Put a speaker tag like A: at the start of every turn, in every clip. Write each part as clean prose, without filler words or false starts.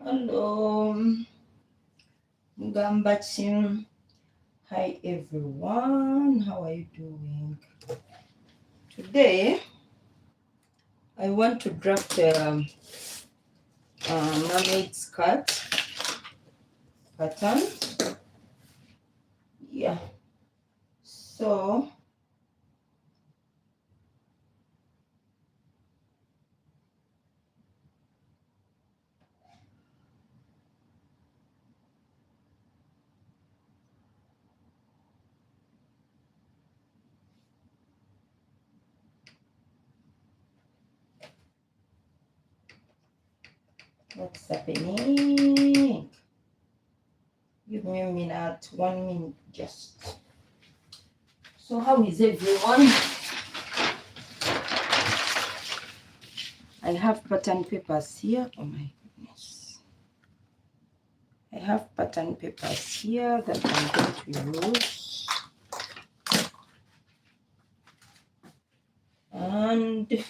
A: Hello, Mugamba team. Hi everyone, how are you doing? Today, I want to draft a mermaid skirt pattern. Yeah, so what's happening? Give me a minute, 1 minute just. So, how is everyone? I have pattern papers here. Oh my goodness. I have pattern papers here that I'm going to use. And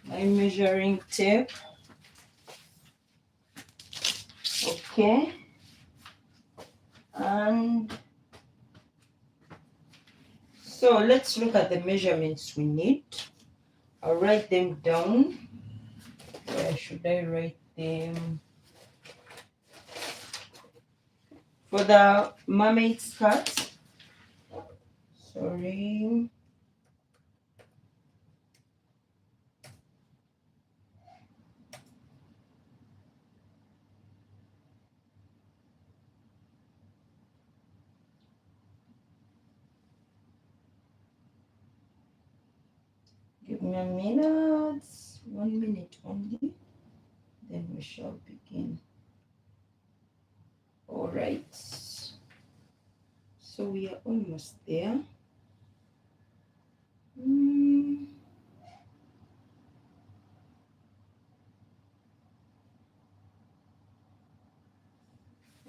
A: my measuring tape. Okay. And so let's look at the measurements we need. I'll write them down. Where should I write them? For the mermaid skirt. Sorry. Give me a minute. 1 minute only. Then we shall begin. All right. So we are almost there.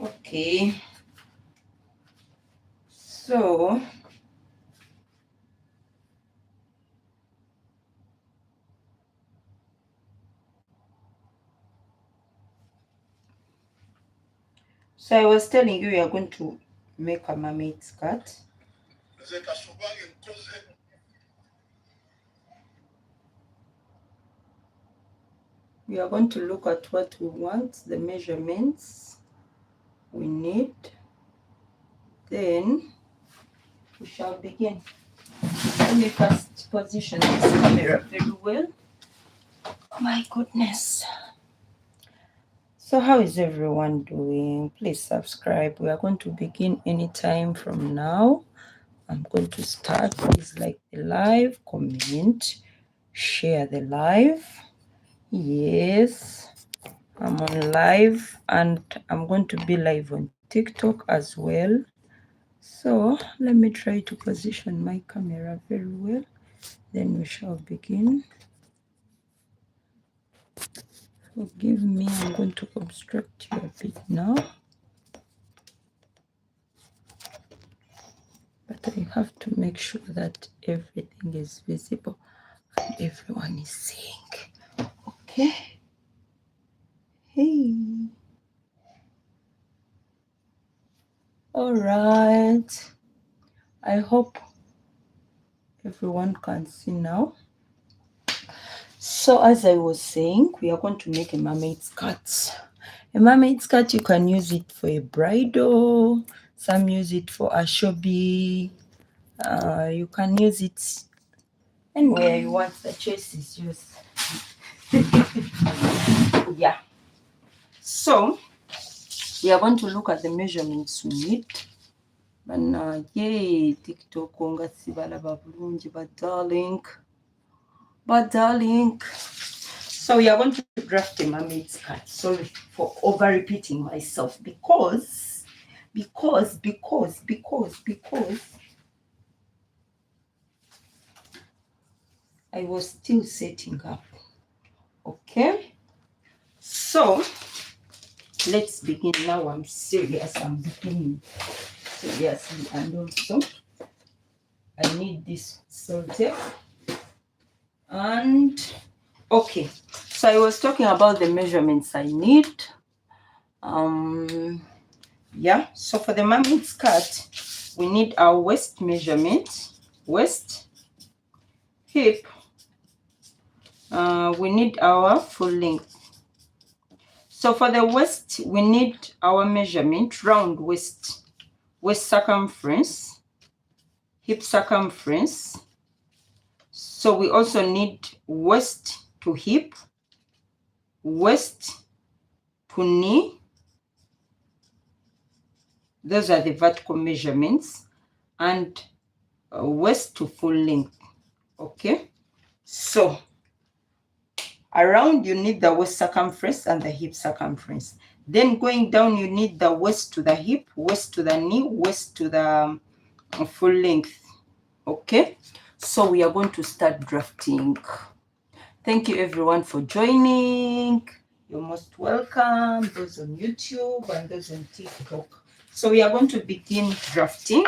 A: Okay. So I was telling you we are going to make a mermaid skirt. We are going to look at what we want, the measurements we need. Then we shall begin. Let me first position this camera very well. Oh my goodness. So how is everyone doing? Please subscribe. We are going to begin anytime from now. I'm going to start. Please like the live, comment, share the live. Yes, I'm on live and I'm going to be live on TikTok as well. So let me try to position my camera very well. Then we shall begin. Forgive me, I'm going to obstruct you a bit now. But I have to make sure that everything is visible and everyone is seeing. Okay. Hey. All right. I hope everyone can see now. So as I was saying, we are going to make a mermaid skirt. A mermaid skirt, you can use it for a bridal. Some use it for a shobi. You can use it anywhere you want. The choice is yours. Yeah. So we are going to look at the measurements we need. Yay, TikTok onga sibalaba bulungi, but darling. So we are going to draft a mermaid skirt. Sorry for over repeating myself because I was still setting up. Okay. So let's begin now. I'm serious. I'm beginning seriously, and also I need this salted and Okay, so I was talking about the measurements I need. Yeah, so for the mermaid skirt, we need our waist measurement, waist, hip. We need our full length. So for the waist, we need our measurement, round waist, waist circumference, hip circumference. So we also need waist to hip, waist to knee. Those are the vertical measurements, and waist to full length. Okay, so around you need the waist circumference and the hip circumference. Then going down, you need the waist to the hip, waist to the knee, waist to the full length. Okay, so we are going to start drafting. Thank you everyone for joining. You're most welcome, those on YouTube and those on TikTok. So we are going to begin drafting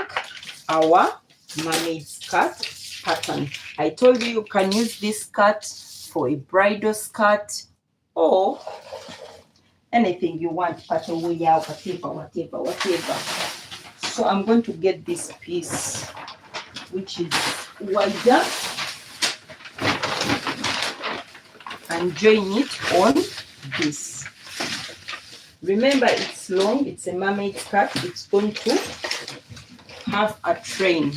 A: our mermaid skirt pattern. I told you you can use this skirt for a bridal skirt or anything you want, pattern, whatever. So I'm going to get this piece, which is wider, and join it on this. Remember, it's long, it's a mermaid skirt, it's going to have a train.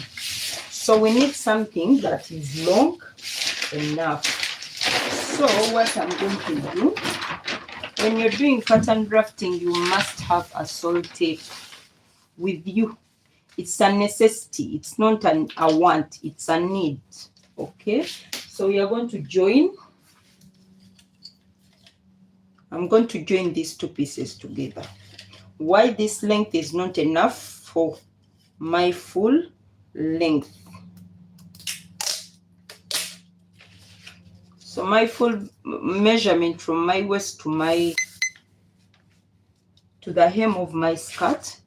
A: So we need something that is long enough. So what I'm going to do, when you're doing pattern drafting, you must have a soul tape with you. It's a necessity, it's not a want, it's a need. Okay, so we are going to join. I'm going to join these two pieces together. Why this length is not enough for my full length. So my full measurement from my waist to the hem of my skirt,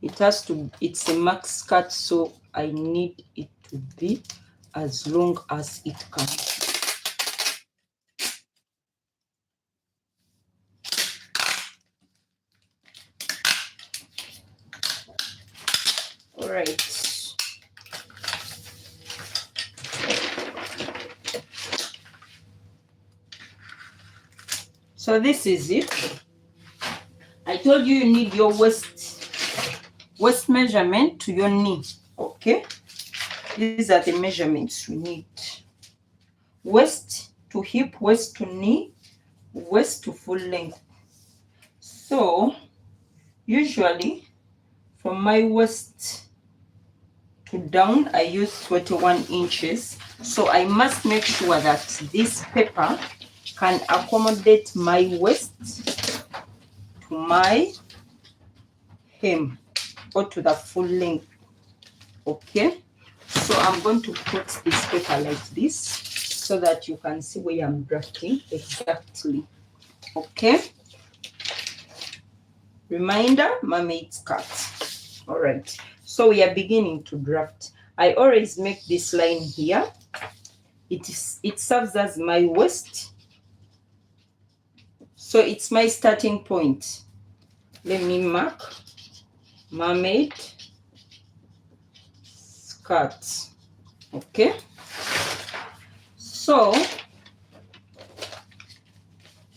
A: it's a max skirt, so I need it to be as long as it can. All right. So this is it. I told you need your waist measurement to your knee. Okay, these are the measurements you need. Waist to hip, waist to knee, waist to full length. So usually from my waist to down, I use 21 inches. So I must make sure that this paper can accommodate my waist to my hem or to the full length. Okay, so I'm going to put this paper like this so that you can see where I'm drafting exactly. Okay, reminder, mermaid skirt. All right, so we are beginning to draft. I always make this line here. It serves as my waist, so it's my starting point. Let me mark mermaid skirt. Okay, so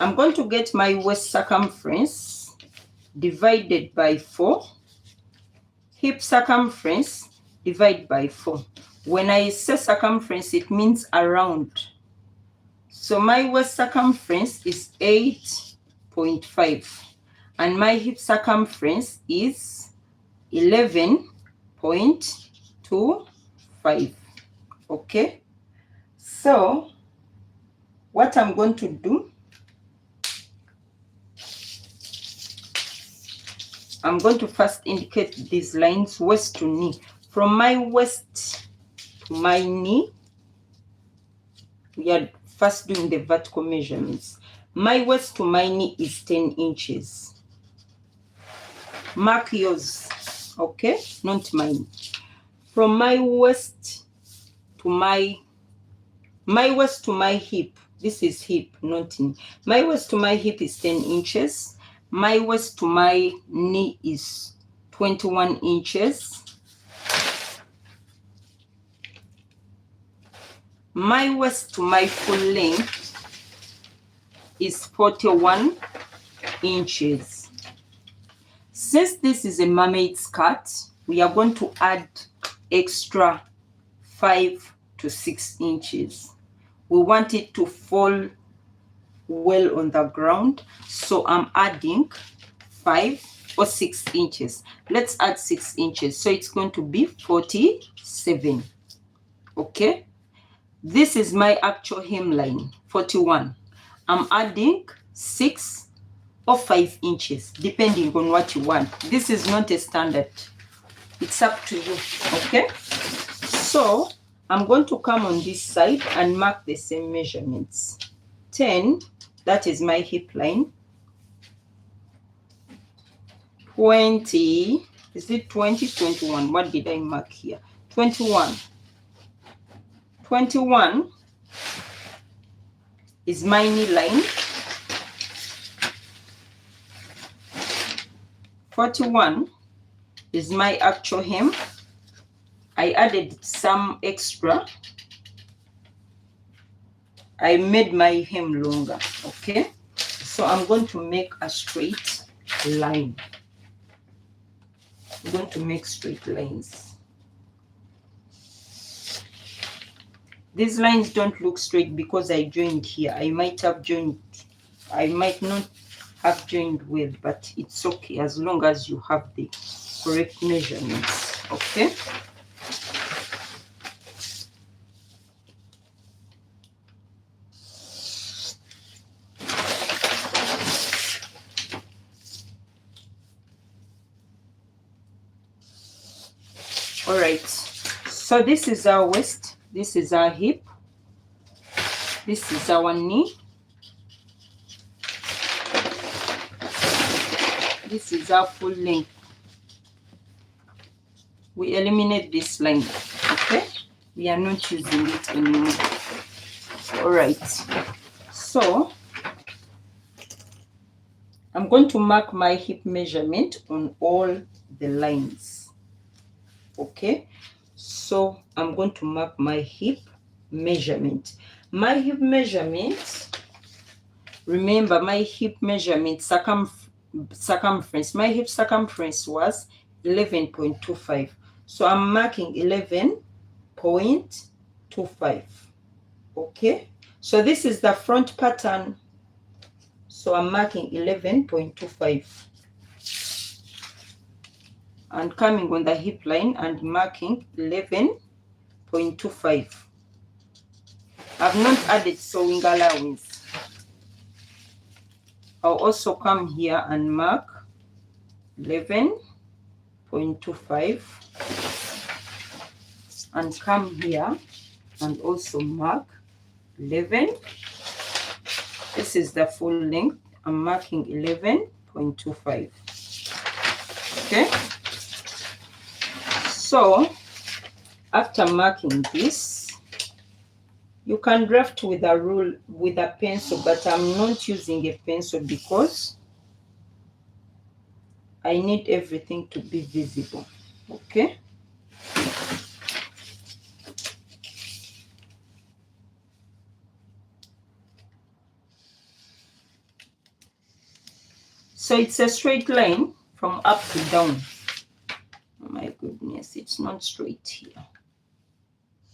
A: I'm going to get my waist circumference divided by 4, hip circumference divided by 4. When I say circumference, it means around. So my waist circumference is 8.5 and my hip circumference is 11.25. Okay, so what I'm going to do, I'm going to first indicate these lines, waist to knee. From my waist to my knee, we are first doing the vertical measurements. My waist to my knee is 10 inches. Mark yours, okay? Not mine. From my waist to my My waist to my hip, this is hip, not knee. My waist to my hip is 10 inches. My waist to my knee is 21 inches. My waist to my full length is 41 inches. Since this is a mermaid skirt, we are going to add extra 5 to 6 inches. We want it to fall well on the ground, so I'm adding 5 or 6 inches. Let's add 6 inches, so it's going to be 47. Okay, this is my actual hemline, 41. I'm adding 6 or 5 inches depending on what you want. This is not a standard, it's up to you. Okay, so I'm going to come on this side and mark the same measurements. 10, that is my hip line. 20, is it 20, 21? What did I mark here? 21. 21 is my knee line. 41 is my actual hem. I added some extra. I made my hem longer, okay? So I'm going to make a straight line. I'm going to make straight lines. These lines don't look straight because I joined here. I might not have joined well, but it's okay as long as you have the correct measurements, okay? All right, so this is our waist, this is our hip, this is our knee, this is our full length. We eliminate this line, okay? We are not using it anymore. All right, so I'm going to mark my hip measurement on all the lines. Okay, so I'm going to mark my hip measurement. My hip measurement, remember my hip measurement circumference, my hip circumference was 11.25. So I'm marking 11.25. Okay, so this is the front pattern. So I'm marking 11.25. And coming on the hip line and marking 11.25. I've not added sewing allowance. I'll also come here and mark 11.25 and come here and also mark 11. This is the full length. I'm marking 11.25. Okay. So after marking this, you can draft with a rule, with a pencil, but I'm not using a pencil because I need everything to be visible. Okay. So it's a straight line from up to down. Oh my goodness, it's not straight here.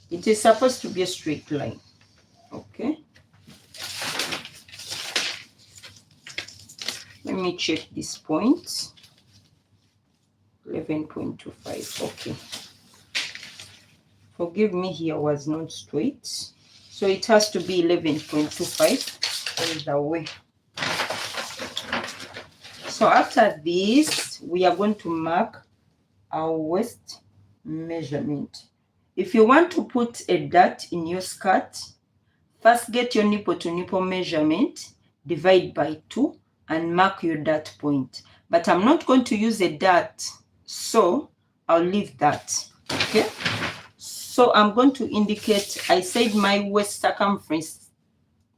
A: It is supposed to be a straight line. Okay. Let me check this point. 11.25. Okay. Forgive me, here was not straight. So it has to be 11.25 all the way. So after this, we are going to mark our waist measurement. If you want to put a dot in your skirt, first get your nipple to nipple measurement, divide by 2 and mark your dot point. But I'm not going to use a dot, so I'll leave that. Okay, So I'm going to indicate, I said my waist circumference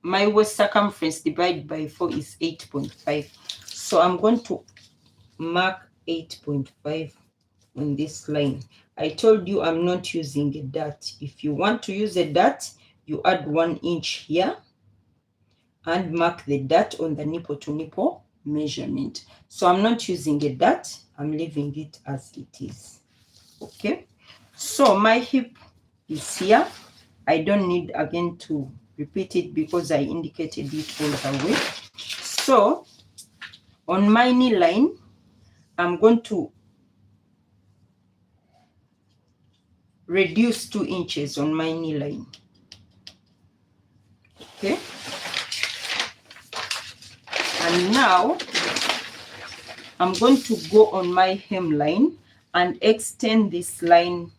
A: divided by 4 is 8.5. So I'm going to mark 8.5 on this line. I told you I'm not using a dart. If you want to use a dart, you add 1 inch here and mark the dart on the nipple to nipple measurement. So I'm not using a dart, I'm leaving it as it is. Okay, so my hip is here. I don't need again to repeat it because I indicated it all the way. So on my knee line, I'm going to reduce 2 inches on my knee line. Okay, and now I'm going to go on my hemline and extend this line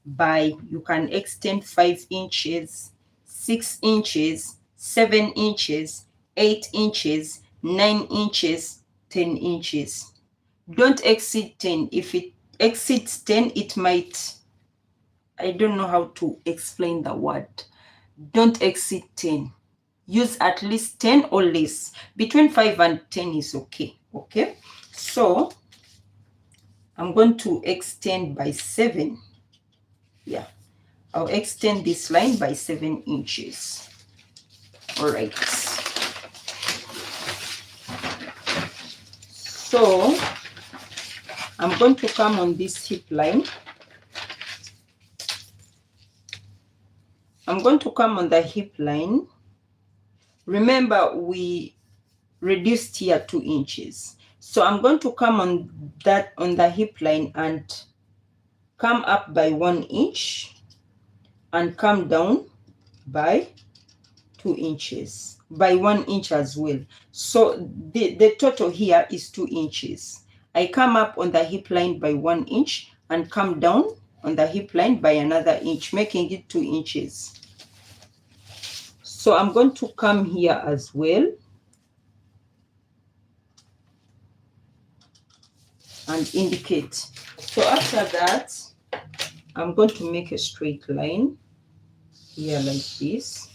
A: by, you can extend 5 inches, 6 inches, 7 inches, 8 inches, 9 inches, 10 inches. Don't exceed 10. If it exceeds 10, it might, I don't know how to explain the word. Don't exceed 10. Use at least 10 or less. Between 5 and 10 is okay. Okay, so I'm going to extend by 7. Yeah, I'll extend this line by 7 inches. All right. So I'm going to come on this hip line. I'm going to come on the hip line. Remember, we reduced here 2 inches. So I'm going to come on the hip line and come up by 1 inch and come down by 2 inches, by 1 inch as well. So the total here is 2 inches. I come up on the hip line by 1 inch and come down on the hip line by another inch, making it 2 inches. So I'm going to come here as well and indicate. So after that, I'm going to make a straight line here like this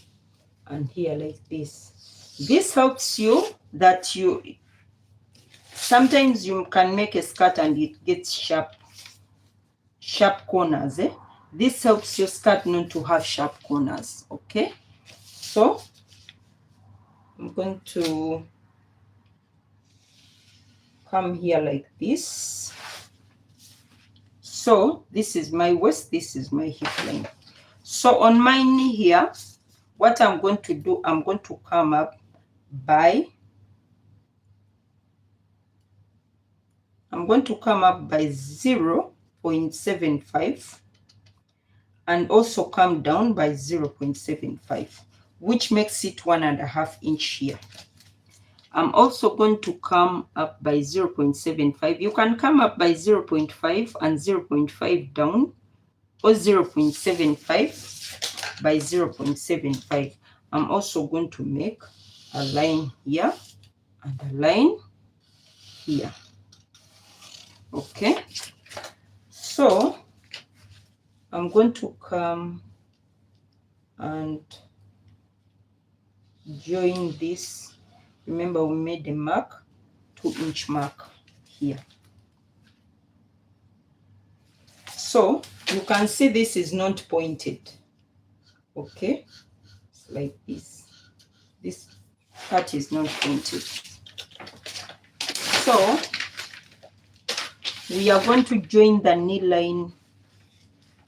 A: and here like this. This helps you that sometimes you can make a skirt and it gets sharp corners. This helps your skirt not to have sharp corners. Okay, so I'm going to come here like this. So this is my waist, this is my hip line. So on my knee here, what I'm going to do, I'm going to come up by 0.75 and also come down by 0.75, which makes it 1.5 inch here. I'm also going to come up by 0.75. You can come up by 0.5 and 0.5 down, or 0.75 by 0.75. I'm also going to make a line here and a line here. Okay, so I'm going to come and join this. Remember, we made a mark, 2 inch mark here. So you can see this is not pointed. Okay, it's like this. This part is not pointed. So we are going to join the knee line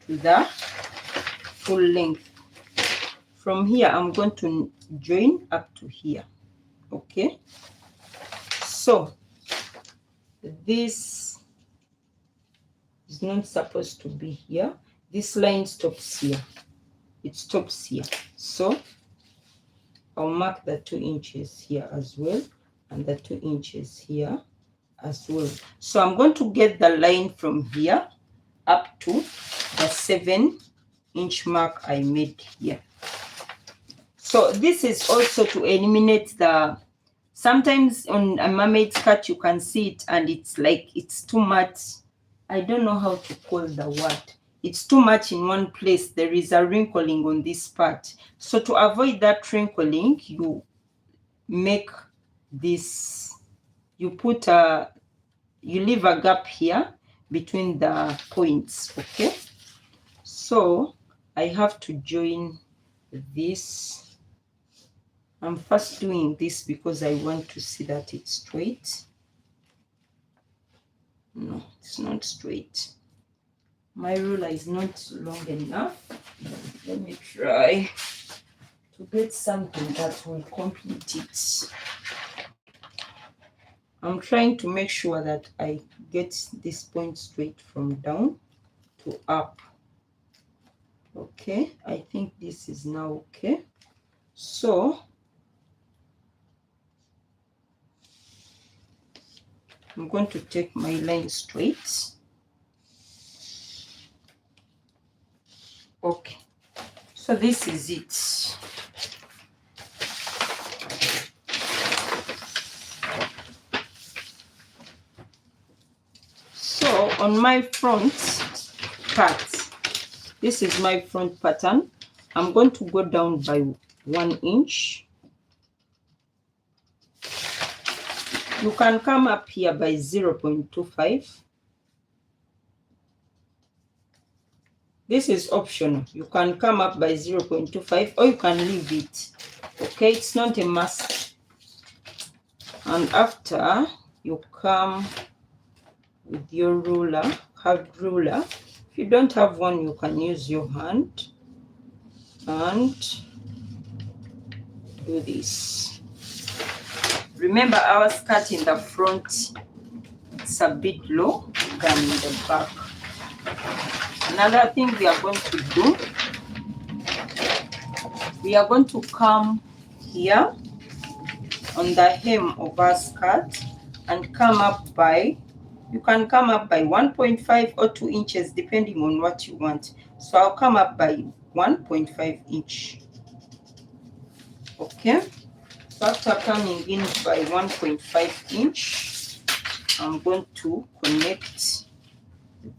A: to the full length. From here, I'm going to join up to here. Okay, so this is not supposed to be here. This line stops here. It stops here. So I'll mark the 2 inches here as well, and the 2 inches here as well. So I'm going to get the line from here up to the 7 inch mark I made here. So this is also to eliminate sometimes on a mermaid skirt you can see it and it's like it's too much. I don't know how to call the word. it's too much in one place, there is a wrinkling on this part. So to avoid that wrinkling, you make this, you leave a gap here between the points. Okay, so I have to join this. I'm first doing this because I want to see that it's straight. No, it's not straight. My ruler is not long enough. Let me try to get something that will complete it. I'm trying to make sure that I get this point straight from down to up. Okay, I think this is now okay. So I'm going to take my line straight. Okay, so this is it. So on my front part, this is my front pattern. I'm going to go down by 1 inch. You can come up here by 0.25. This is optional. You can come up by 0.25 or you can leave it. Okay, it's not a must. And after you come with your ruler, curved ruler. If you don't have one, you can use your hand and do this. Remember, our skirt in the front, it's a bit low than in the back. Another thing we are going to do, we are going to come here on the hem of our skirt and come up by, you can come up by 1.5 or 2 inches depending on what you want. So I'll come up by 1.5 inch. Okay, so after coming in by 1.5 inch, I'm going to connect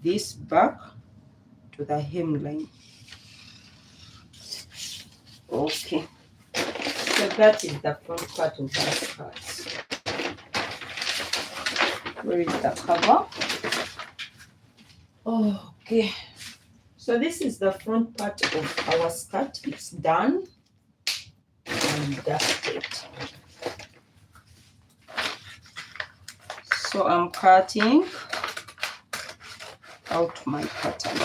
A: this back to the hemline. Okay, so that is the front part of the skirt. Where is the cover? Okay, so this is the front part of our skirt. It's done and dusted. So I'm cutting out my pattern.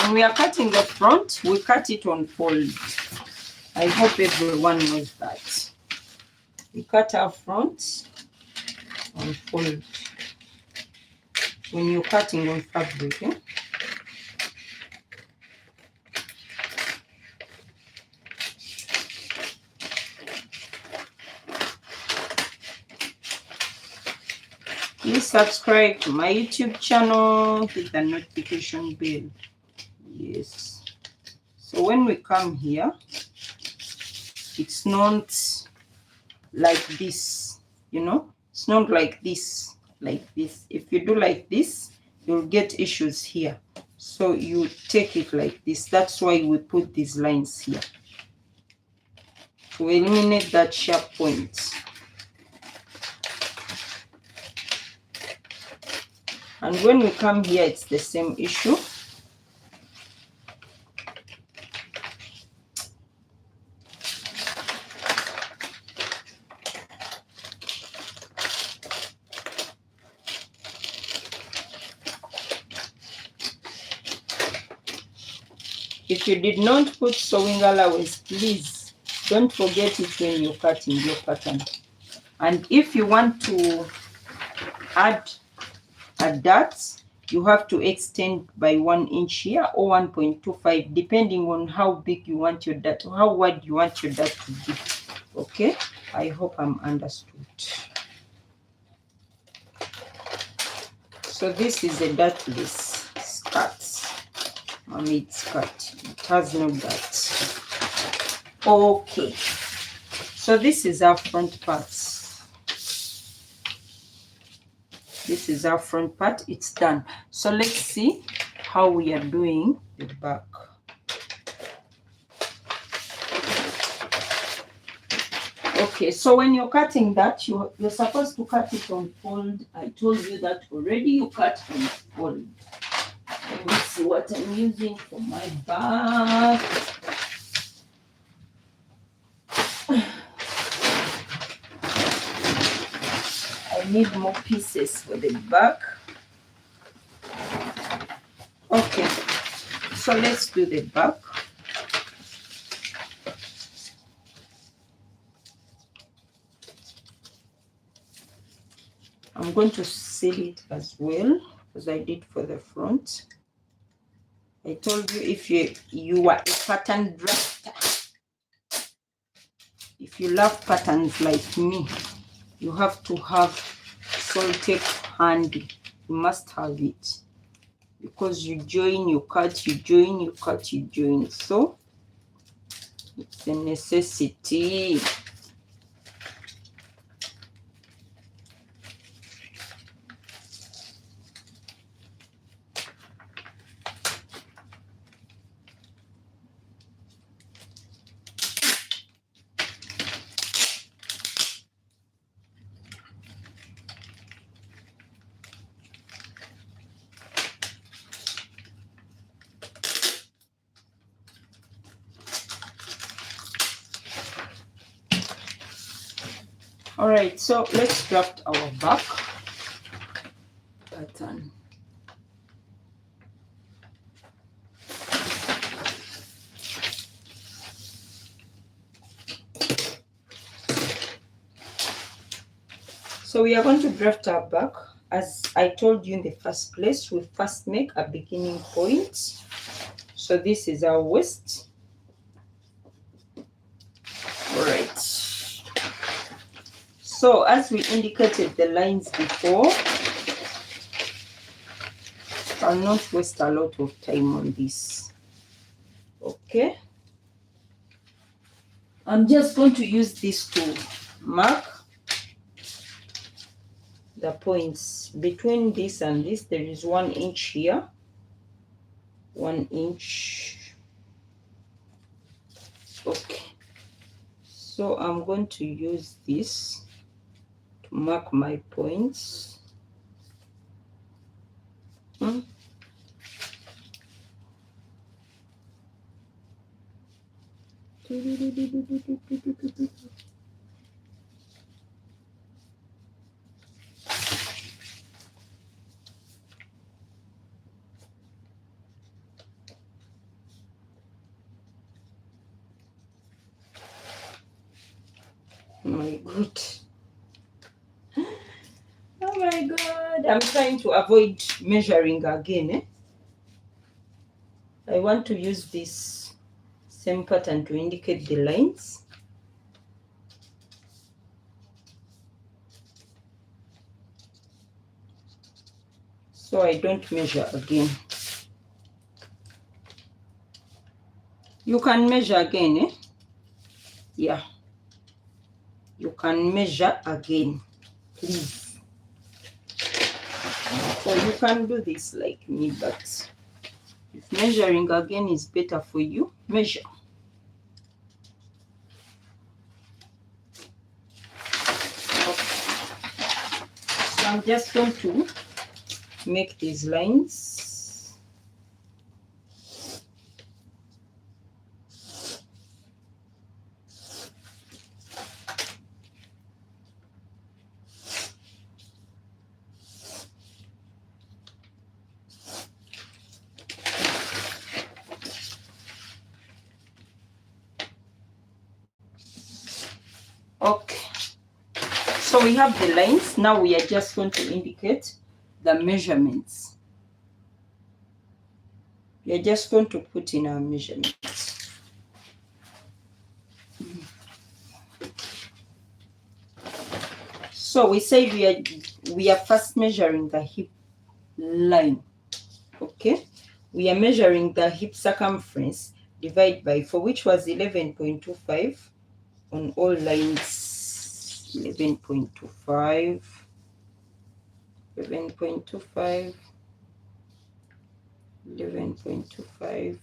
A: When we are cutting the front, we cut it on fold. I hope everyone knows that. We cut our front on fold when you're cutting on fabric. Eh? Please subscribe to my YouTube channel, hit the notification bell. Yes. So when we come here, it's not like this, you know, it's not like this, like this. If you do like this, you'll get issues here. So you take it like this. That's why we put these lines here to eliminate that sharp point. And when we come here, it's the same issue. If you did not put sewing allowance, please don't forget it when you're cutting your pattern. And if you want to add a dart, you have to extend by 1 inch here or 1.25, depending on how big you want your dart, or how wide you want your dart to be. Okay, I hope I'm understood. So this is a dartless skirt, mermaid skirt. It has no dart. Okay, so this is our front part. This is our front part. It's done. So let's see how we are doing the back. Okay, so when you're cutting that, you're supposed to cut it on fold. I told you that already. You cut on fold. Let me see what I'm using for my back. I need more pieces for the back. Okay, so let's do the back. I'm going to seal it as well as I did for the front. I told you if you are a pattern drafter, if you love patterns like me, you have to have salt tape handy. You must have it because you join, you cut, you join, you cut, you join. So it's a necessity. All right, so let's draft our back pattern. So we are going to draft our back. As I told you in the first place, we first make a beginning point. So this is our waist. All right. So as we indicated the lines before, I'll not waste a lot of time on this. Okay. I'm just going to use this to mark the points. Between this and this, there is 1 inch here. 1 inch. Okay. So I'm going to use this to mark my points. Oh my god. Oh my god. I'm trying to avoid measuring again. I want to use this same pattern to indicate the lines. So I don't measure again. You can measure again, Yeah. You can measure again, please. So you can do this like me, but if measuring again is better for you, measure. Okay. So I'm just going to make these lines. Okay, so we have the lines. Now we are just going to indicate the measurements. We are just going to put in our measurements. So we say we are first measuring the hip line. Okay, we are measuring the hip circumference divided by 4, which was 11.25 on all lines. 11.25. 11.25, 11.25,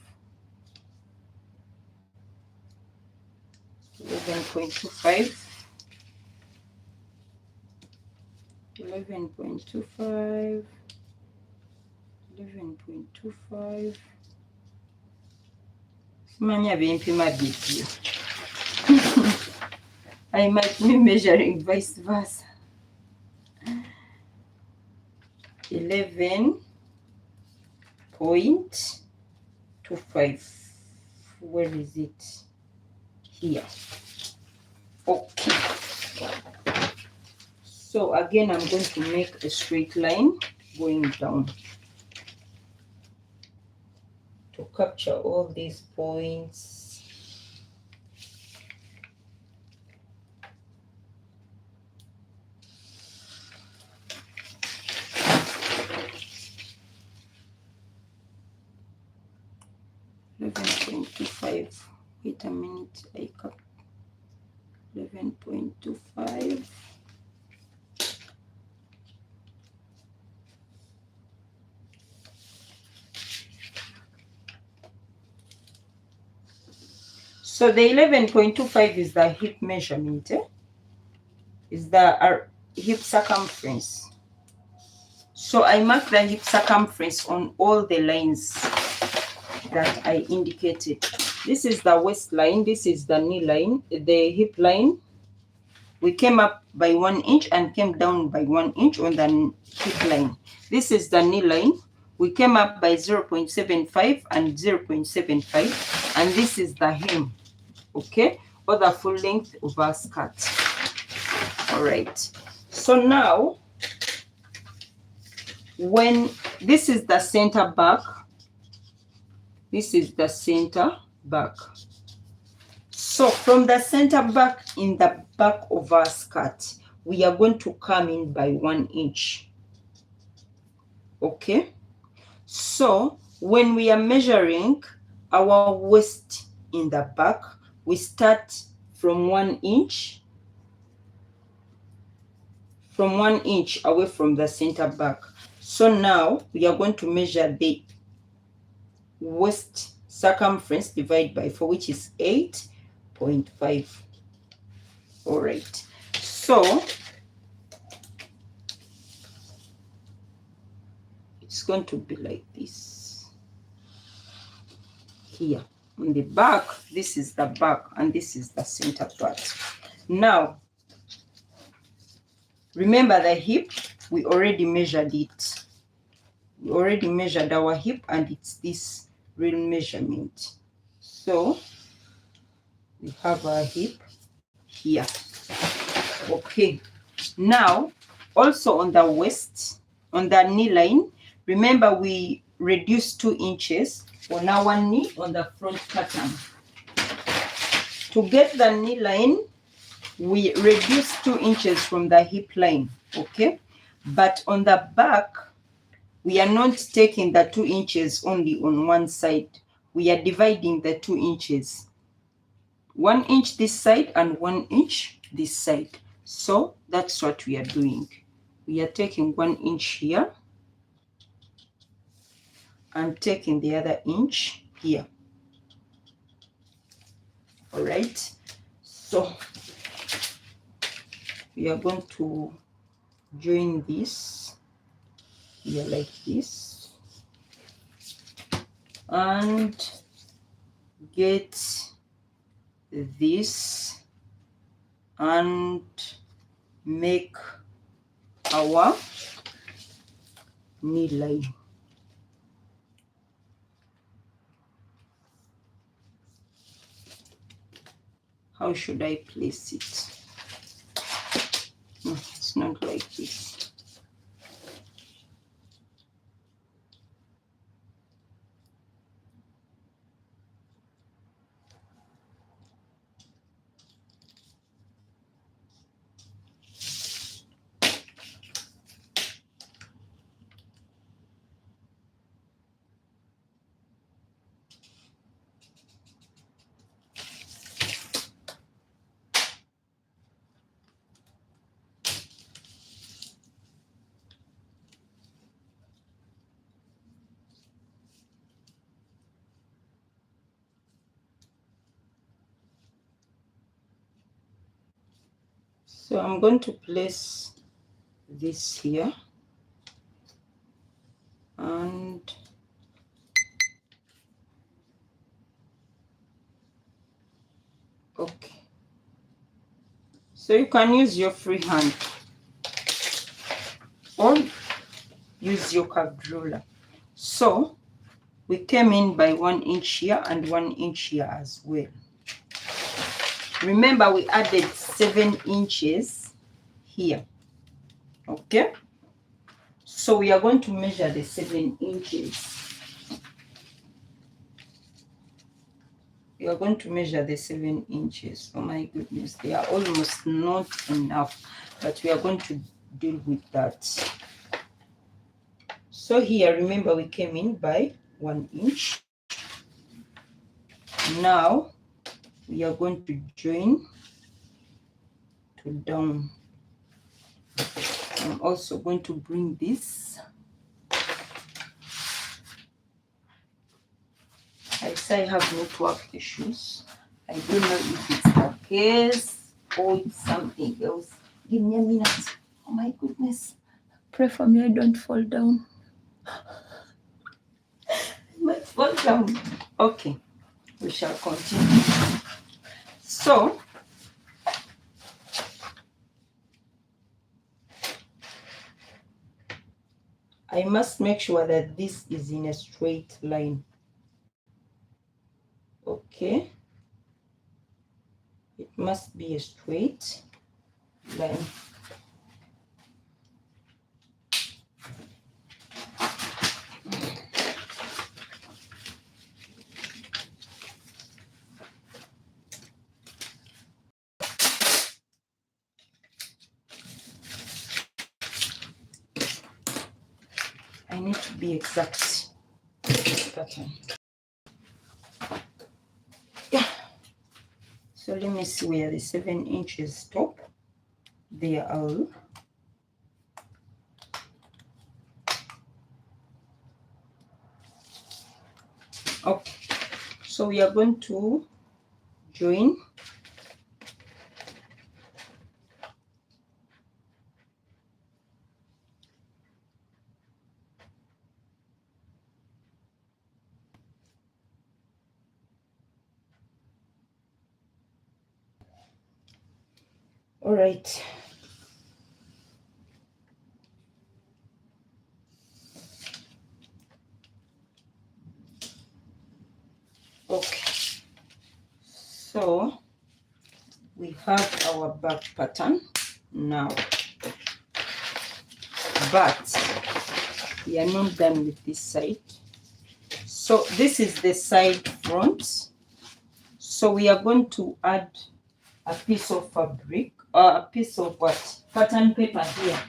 A: 11.25, 11.25, 11.25. Simanya bimpima bityo. I might be measuring vice versa. 11.25. Where is it? Here. Okay. So again, I'm going to make a straight line going down to capture all these points. Wait a minute, I cut 11.25. So the 11.25 is the hip measurement, is the hip circumference. So I mark the hip circumference on all the lines that I indicated. This is the waistline, this is the knee line, the hip line. We came up by 1 inch and came down by 1 inch on the hip line. This is the knee line. We came up by 0.75 and 0.75, and this is the hem, okay, or the full length of our skirt. All right. So now, when this is the center back, this is the center back. So from the center back in the back of our skirt, we are going to come in by 1 inch. Okay. So when we are measuring our waist in the back, we start from 1 inch, away from the center back. So now we are going to measure the waist circumference divided by 4, which is 8.5. All right. So it's going to be like this. Here on the back, this is the back and this is the center part. Now, remember the hip, we already measured it. We already measured our hip and it's this real measurement. So we have our hip here. Okay. Now, also on the waist, on the knee line, remember we reduced 2 inches on our knee on the front pattern. To get the knee line, we reduce 2 inches from the hip line, okay? But on the back, we are not taking the 2 inches only on one side. We are dividing the 2 inches. 1 inch this side and 1 inch this side. So that's what we are doing. We are taking 1 inch here and taking the other inch here. All right. So we are going to join this here like this and get this and make our knee line. How should I place it? No, it's not like this. So I'm going to place this here and okay. So you can use your free hand or use your curved ruler. So we came in by 1 inch here and 1 inch here as well. Remember we added 7 inches here. Okay, so we are going to measure the 7 inches. We are going to measure the 7 inches. Oh my goodness, they are almost not enough, but we are going to deal with that. So here, remember we came in by 1 inch. Now we are going to join to down. I'm also going to bring this. I say I have network issues. I don't know if it's the case or it's something else. Give me a minute. Oh my goodness. Pray for me I don't fall down. I might fall down. Okay, we shall continue. So, I must make sure that this is in a straight line. Okay, it must be a straight line. I need to be exact. Pattern. Yeah. So let me see where the 7 inches stop. They are all. Okay. So we are going to join. All right. Okay. So we have our back pattern now. But we are not done with this side. So this is the side front. So we are going to add a piece of fabric or a piece of what? Pattern paper here.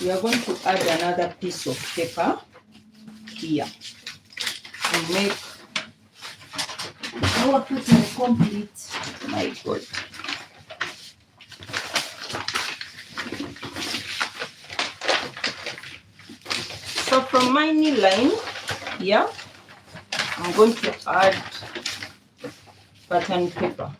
A: We are going to add another piece of paper here and make our pattern complete. My God. So from my knee line here, I'm going to add pattern paper.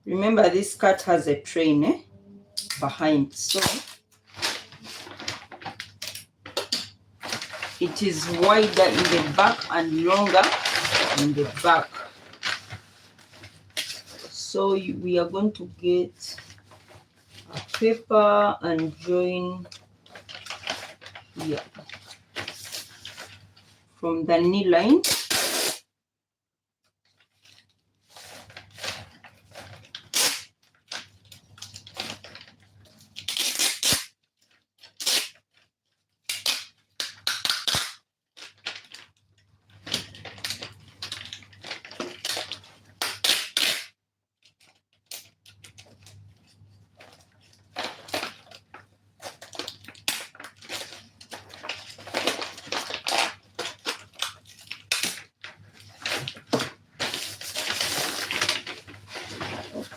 A: Remember this skirt has a train behind, so it is wider in the back and longer in the back. So we are going to get a paper and join here from the knee line.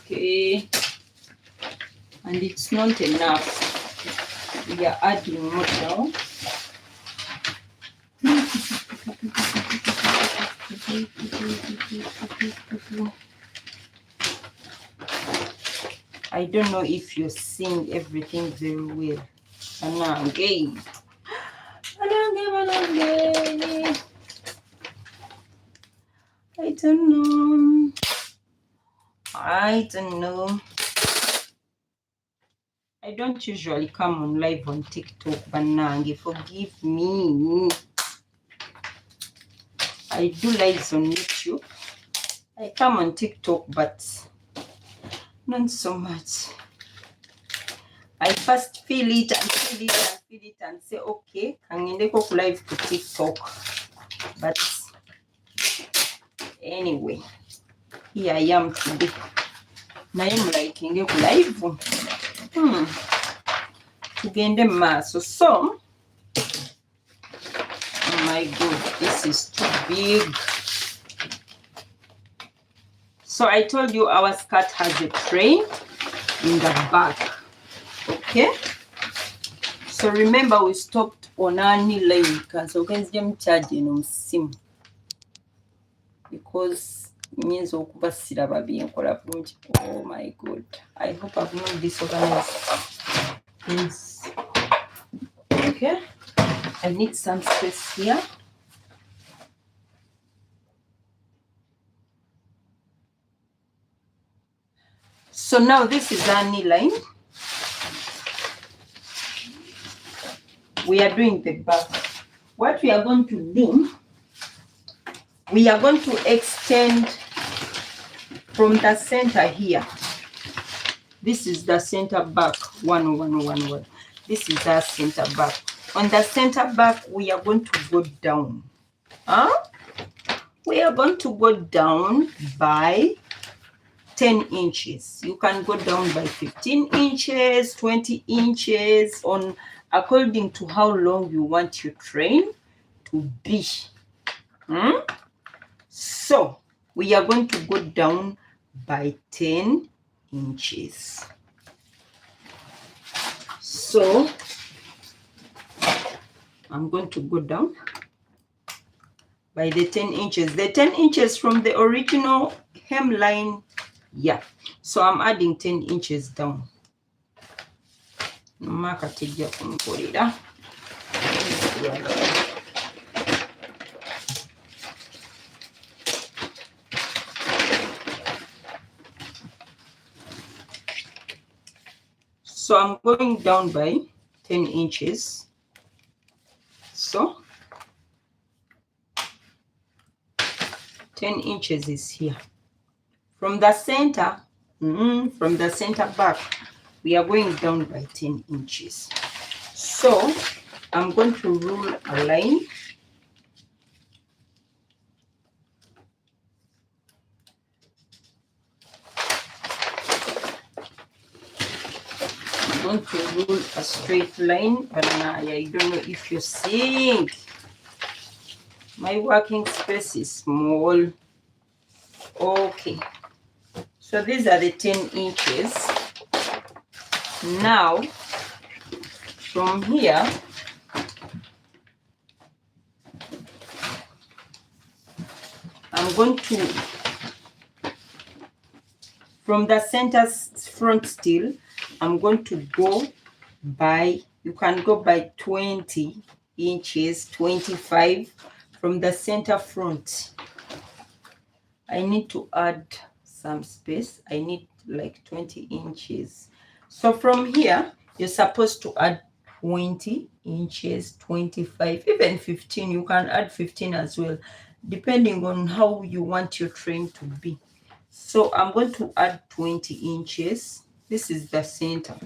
A: Okay, and it's not enough. We we are adding more now. I don't know if you're seeing everything very well. Anange. I don't know. I don't know. I don't usually come on live on TikTok, Banange. Forgive me. I do lives on YouTube. I come on TikTok, but not so much. I first feel it and feel it and feel it and say, okay, kangende ko live to TikTok. But anyway, here I am today. Now I'm liking it live. Tugende maso. So, oh my God, this is too big. So I told you our skirt has a train in the back. Okay, so remember we stopped on any line because them charging on sim because means oh my God, I hope I've not disorganized this. Okay, I need some space here. So now this is our knee line. We are doing the back. What we are going to do, we are going to extend from the center here. This is the center back, 1, 1, 1, 1. This is our center back. On the center back, we are going to go down. We are going to go down by 10 inches. You can go down by 15 inches, 20 inches, on according to how long you want your train to be. So we are going to go down by 10 inches. So I'm going to go down by the 10 inches. The 10 inches from the original hemline. Yeah. So I'm adding 10 inches down. So I'm going down by 10 inches. So 10 inches is here. From the center, back, we are going down by 10 inches. So I'm going to rule a line. I'm going to rule a straight line, but I don't know if you're seeing. My working space is small. Okay. So these are the 10 inches. Now, from here, I'm going to, from the center front still, I'm going to go by, you can go by 20 inches, 25 from the center front. I need to add some space. I need like 20 inches. So from here, you're supposed to add 20 inches, 25, even 15. You can add 15 as well, depending on how you want your train to be. So I'm going to add 20 inches. This is the center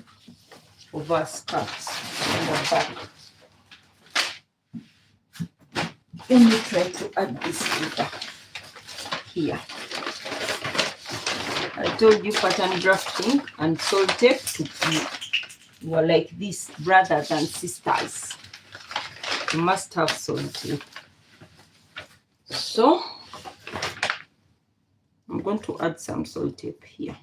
A: of our skirts on the back. Let me try to add this here. I told you pattern drafting and soul tape to be were like this, brothers and sisters. You must have soul tape. So I'm going to add some soul tape here.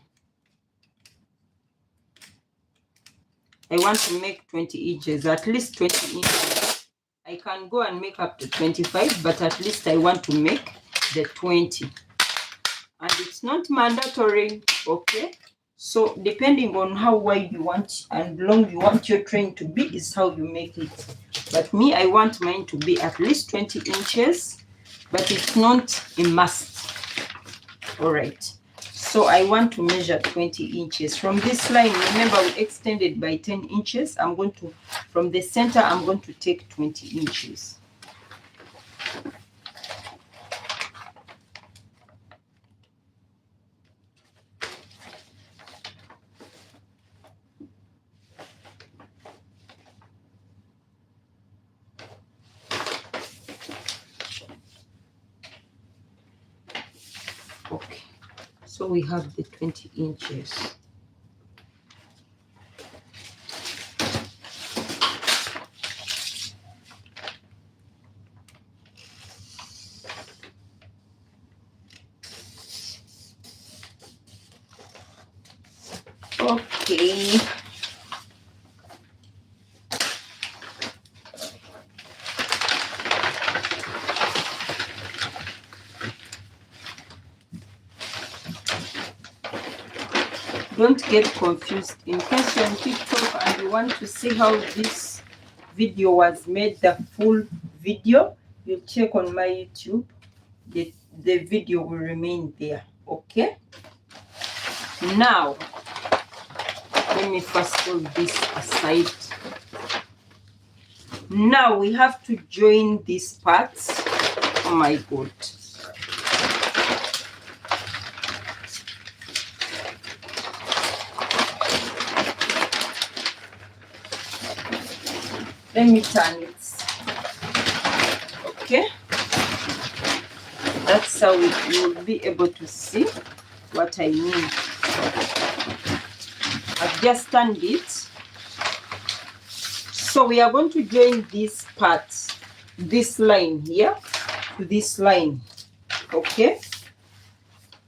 A: I want to make 20 inches, at least 20 inches. I can go and make up to 25, but at least I want to make the 20. And it's not mandatory, okay? So depending on how wide you want and long you want your train to be is how you make it. But me, I want mine to be at least 20 inches, but it's not a must. All right. So I want to measure 20 inches. From this line, remember we extended by 10 inches. I'm going to, from the center, I'm going to take 20 inches. Okay. So we have the 20 inches. Okay. Don't get confused. In case you're on TikTok and you want to see how this video was made, the full video, you check on my YouTube. The video will remain there. Okay? Now, let me first put this aside. Now we have to join these parts. Oh my God. Let me turn it. Okay. That's how you will be able to see what I mean. I've just turned it. So we are going to join these parts, this line here to this line. Okay.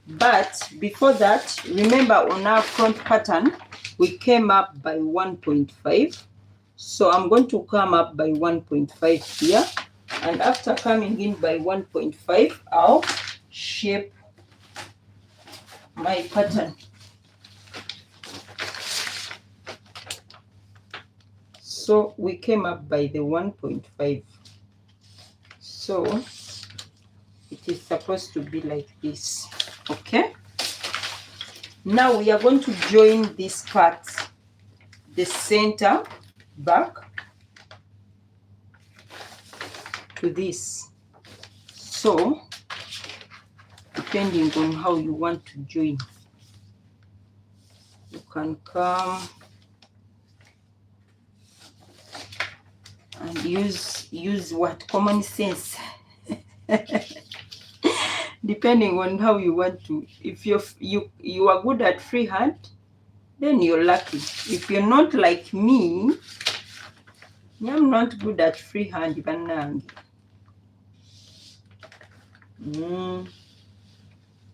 A: But before that, remember on our front pattern, we came up by 1.5. So I'm going to come up by 1.5 here. And after coming in by 1.5, I'll shape my pattern. So we came up by the 1.5. So it is supposed to be like this. Okay. Now we are going to join these parts, the center back to this. So depending on how you want to join, you can come and use what common sense. Depending on how you want to. If you are good at freehand, then you're lucky. If you're not like me, I'm not good at freehand. I'm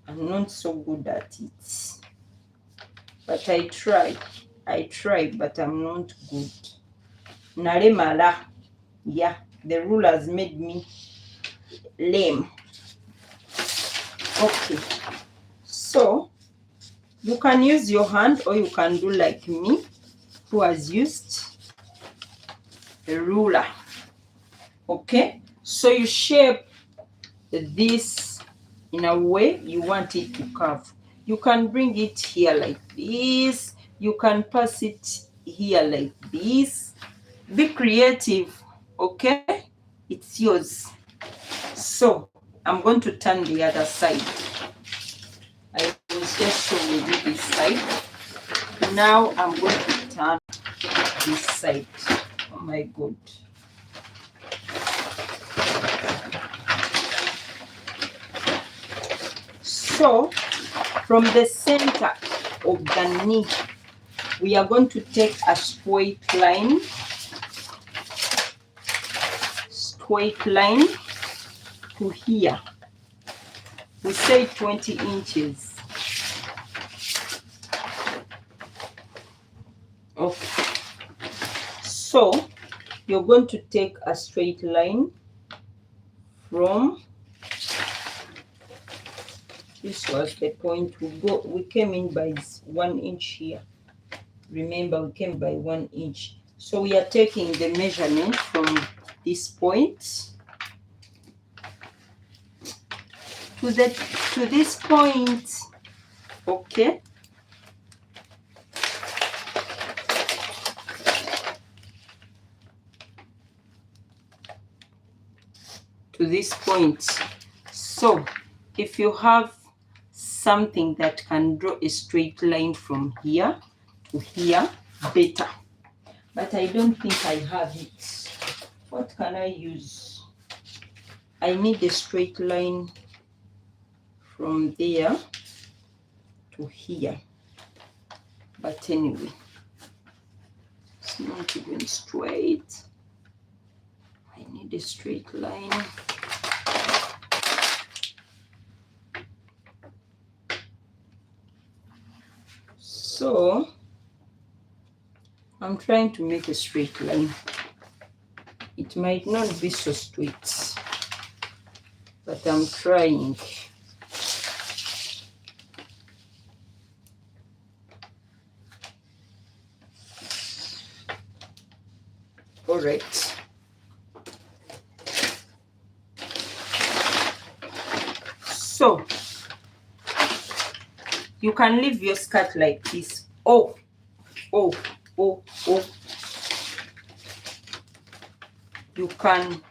A: not so good at it. But I try, but I'm not good. Naremala. Yeah, the rule has made me lame. Okay. So you can use your hand or you can do like me, who has used a ruler. Okay. So you shape this in a way you want it to curve. You can bring it here like this. You can pass it here like this. Be creative, okay? It's yours. So I'm going to turn the other side. I will just show you this side. Now I'm going to turn this side. Oh my God. So from the center of the knee, we are going to take a straight line to here. We say 20 inches. Okay. So you're going to take a straight line from, this was the point we came in by 1 inch here. Remember, we came by 1 inch. So we are taking the measurement from this point to this point. Okay. To this point. So if you have something that can draw a straight line from here to here, better. But I don't think I have it. What can I use? I need a straight line from there to here. But anyway, it's not even straight. I need a straight line. So I'm trying to make a straight line. It might not be so straight, but I'm trying. All right. So you can leave your skirt like this. Oh. You can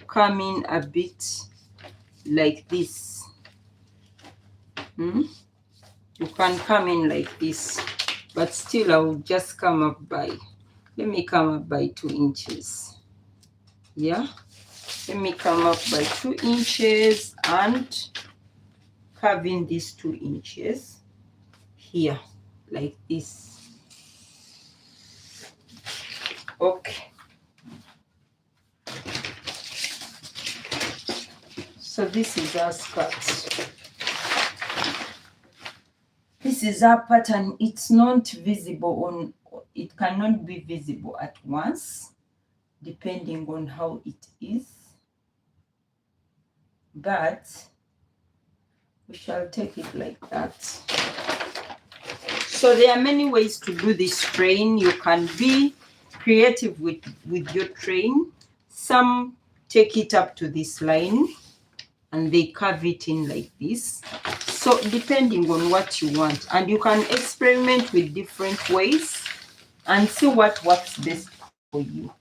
A: come in a bit like this. You can come in like this, but still I will just come up by, let me come up by 2 inches. Yeah, let me come up by 2 inches and carve in these 2 inches here like this. Okay. So this is our skirt. This is our pattern. It's not visible on, it cannot be visible at once, depending on how it is. But we shall take it like that. So there are many ways to do this train. You can be creative with your train. Some take it up to this line and they carve it in like this. So depending on what you want, and you can experiment with different ways and see what works best for you.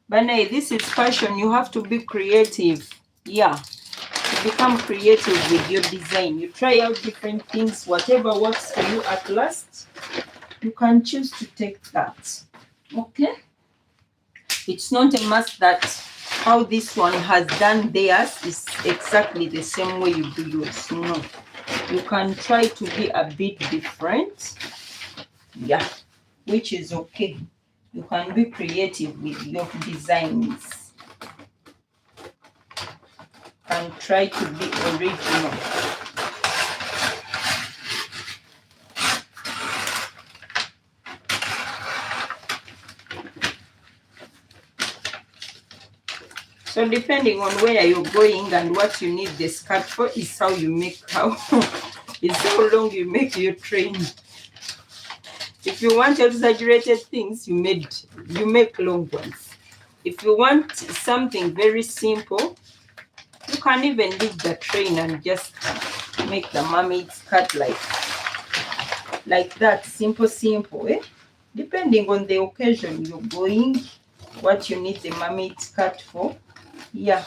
A: But now, this is fashion. You have to be creative. Yeah, to become creative with your design. You try out different things. Whatever works for you at last, you can choose to take that. Okay. It's not a must that how this one has done theirs is exactly the same way you do yours. No. You can try to be a bit different. Yeah, which is okay. You can be creative with your designs and try to be original. So depending on where you're going and what you need the skirt for is how you make is how long you make your train. If you want exaggerated things, you make long ones. If you want something very simple, you can even leave the train and just make the mermaid skirt like that. Simple, eh? Depending on the occasion you're going, what you need the mermaid skirt for. Yeah.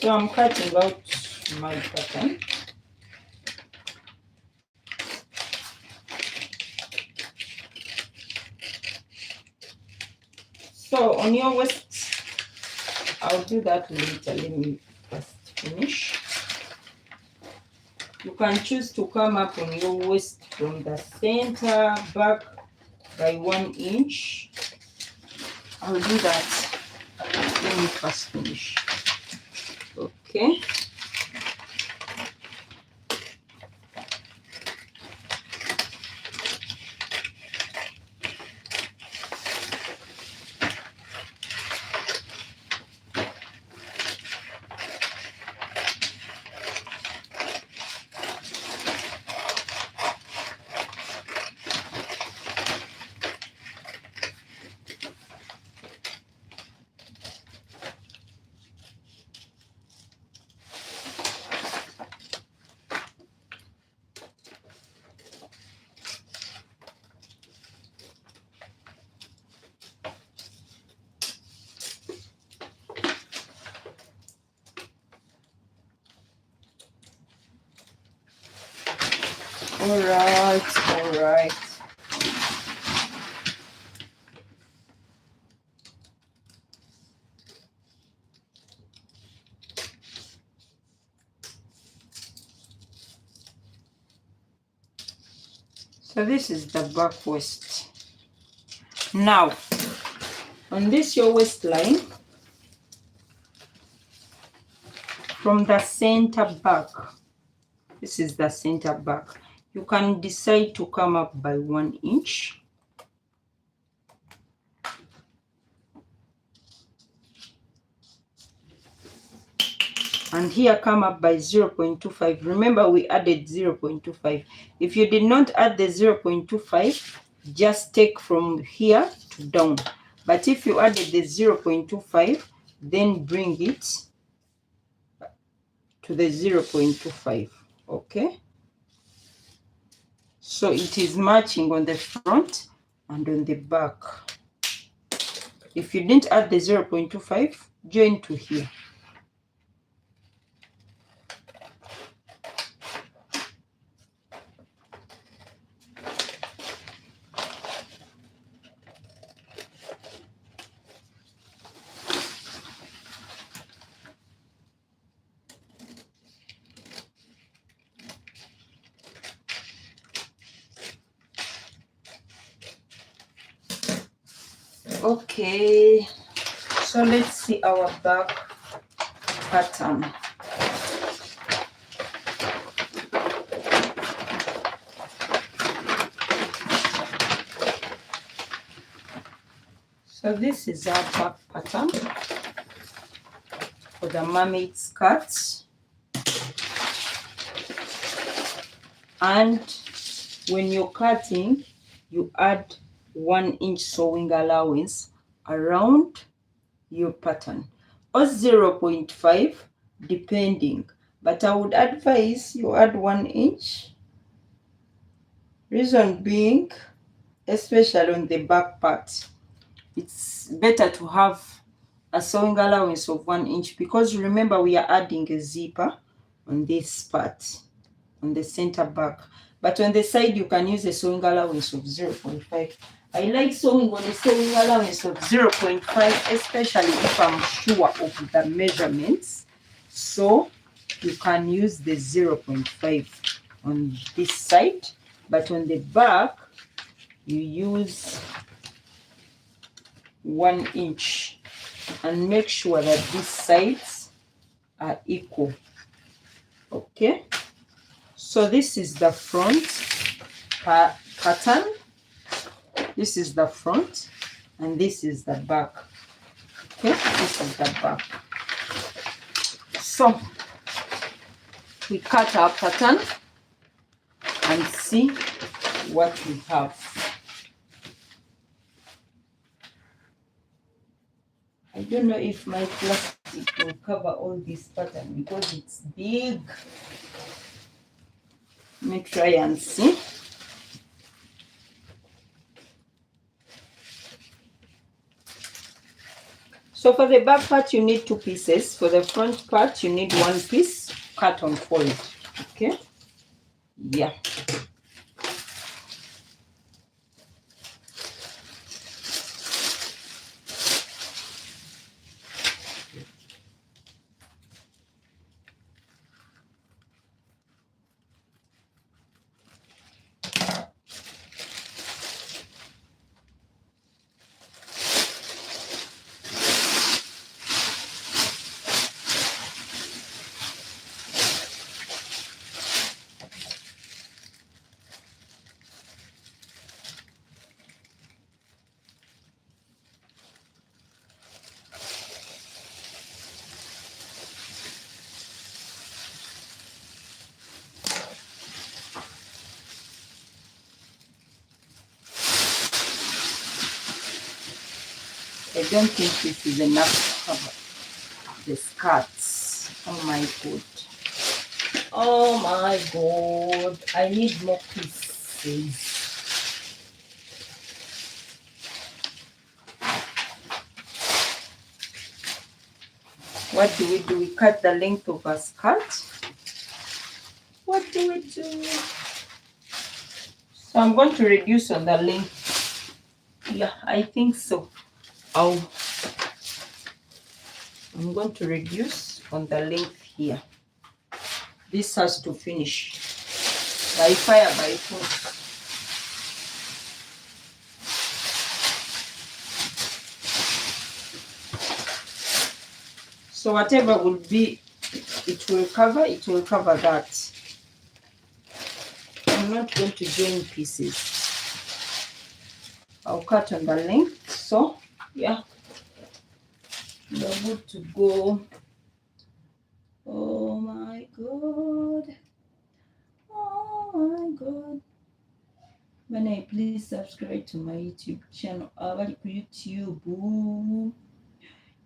A: So I'm cutting out my pattern. So on your waist, I'll do that later. Let me first finish. You can choose to come up on your waist from the center, back, by 1 inch. I'll do that. Let me first finish. Okay. All right. So this is the back waist. Now, on this your waistline, from the center back, this is the center back, you can decide to come up by 1 inch. And here come up by 0.25. Remember, we added 0.25. If you did not add the 0.25, just take from here to down. But if you added the 0.25, then bring it to the 0.25. Okay? So it is matching on the front and on the back. If you didn't add the 0.25, join to here. Okay, so let's see our back pattern. So this is our back pattern for the mermaid skirt. And when you're cutting, you add 1 inch sewing allowance around your pattern, or 0.5 depending, but I would advise you add 1 inch. Reason being, especially on the back part, it's better to have a sewing allowance of 1 inch, because remember we are adding a zipper on this part, on the center back, but on the side you can use a sewing allowance of 0.5. I like sewing on a sewing allowance of 0.5, especially if I'm sure of the measurements. So you can use the 0.5 on this side, but on the back you use 1 inch, and make sure that these sides are equal. Okay, so this is the front pattern. This is the front and this is the back. Okay, this is the back. So we cut our pattern and see what we have. I don't know if my plastic will cover all this pattern because it's big. Let me try and see. So for the back part, you need 2 pieces. For the front part, you need 1 piece, cut on fold. Okay? Yeah. don't think this is enough to cover the skirts. Oh my god. Oh my god. I need more pieces. What do we do? We cut the length of a skirt. What do we do? So I'm going to reduce on the length. Yeah, I think so. I'm going to reduce on the length here. This has to finish by fire, by force. So whatever will be, it will cover that. I'm not going to join pieces. I'll cut on the length. So yeah, we're good to go. Oh my god. Oh my god. When please subscribe to my YouTube channel. YouTube.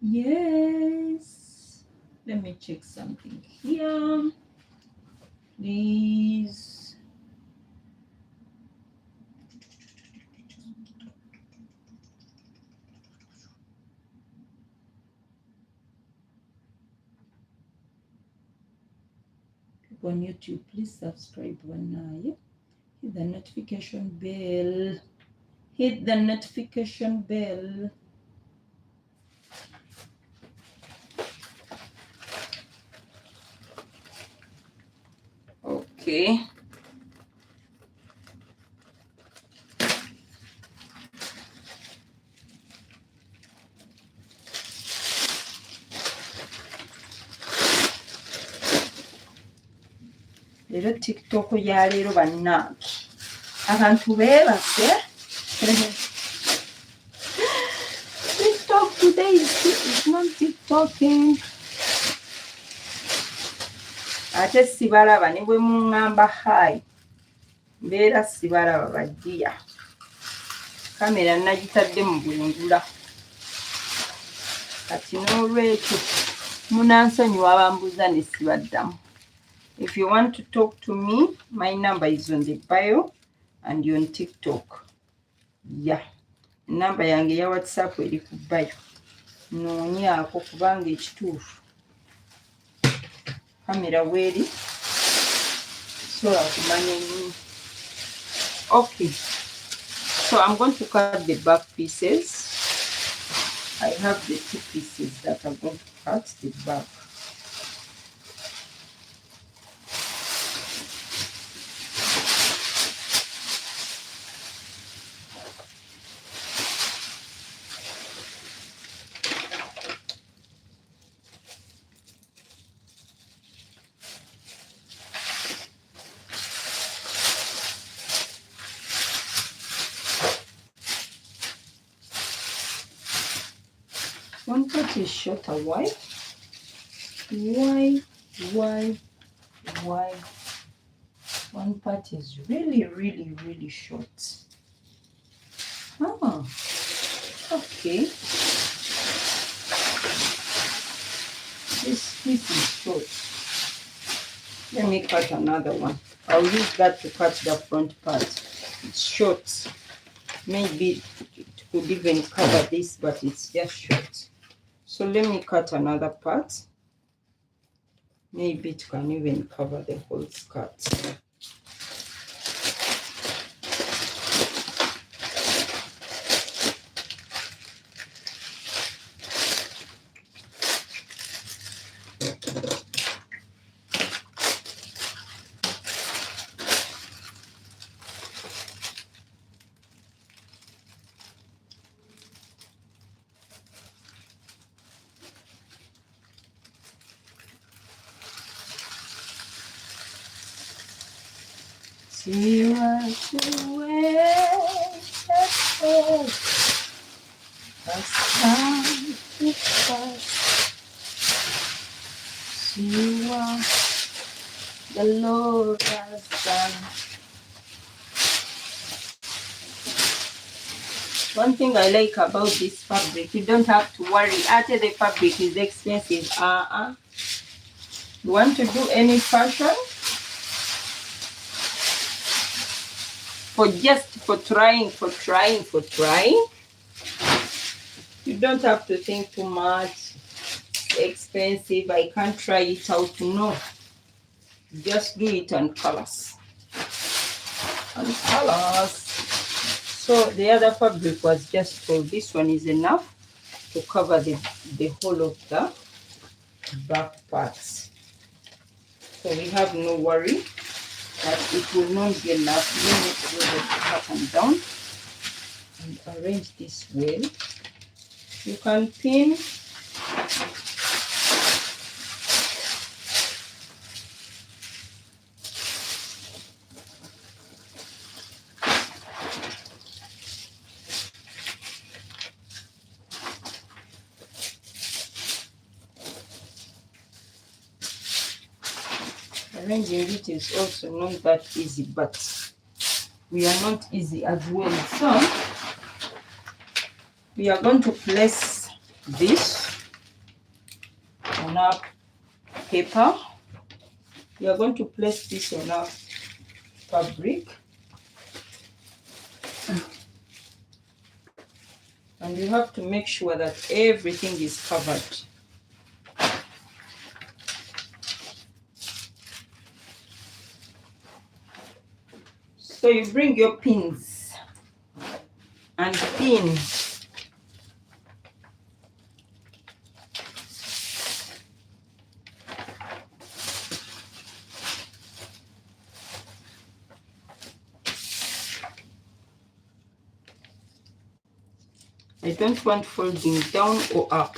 A: Yes. Let me check something here. Please. On YouTube, please subscribe now. Hit the notification bell. Hit the notification bell. Okay. Leero TikTok ya leero bannange abantu beebase. TikTok today is not TikToking. Ate sibalaba ne bwe muŋŋamba hi mbeera sibalaba bajjiya. Kamera nagitadde mu bwengula. Kati n'olwekyo munansonyiwa abambuuza ne sibaddamu. If you want to talk to me, my number is on the bio and on TikTok. Yeah. Number yange ya WhatsApp eri ku bio. Noonyaako kubanga ekituufu. Kamera weeri. Sobola kumanya nnyo. Okay. So I'm going to cut the back pieces. I have the 2 pieces that I'm going to cut the back. One part is shorter. Why? One part is really short. Oh, okay. This piece is short. Let me cut another one. I'll use that to cut the front part. It's short. Maybe it could even cover this, but it's just short. So let me cut another part. Maybe it can even cover the whole skirt. See what you waited for has come to pass. See what the Lord has done. One thing I like about this fabric, you don't have to worry. After the fabric is expensive. You want to do any fashion for trying. You don't have to think too much. Expensive. I can't try it out. No. Just do it on colors. So the other fabric was just full. This one is enough to cover the whole of the back parts. So we have no worry that it will not be enough. We need to do it up and down and arrange this well. You can pin. Arranging it is also not that easy, but we are not easy as well. So we are going to place this on our paper. We are going to place this on our fabric, and you have to make sure that everything is covered. So you bring your pins and pin. I don't want folding down or up.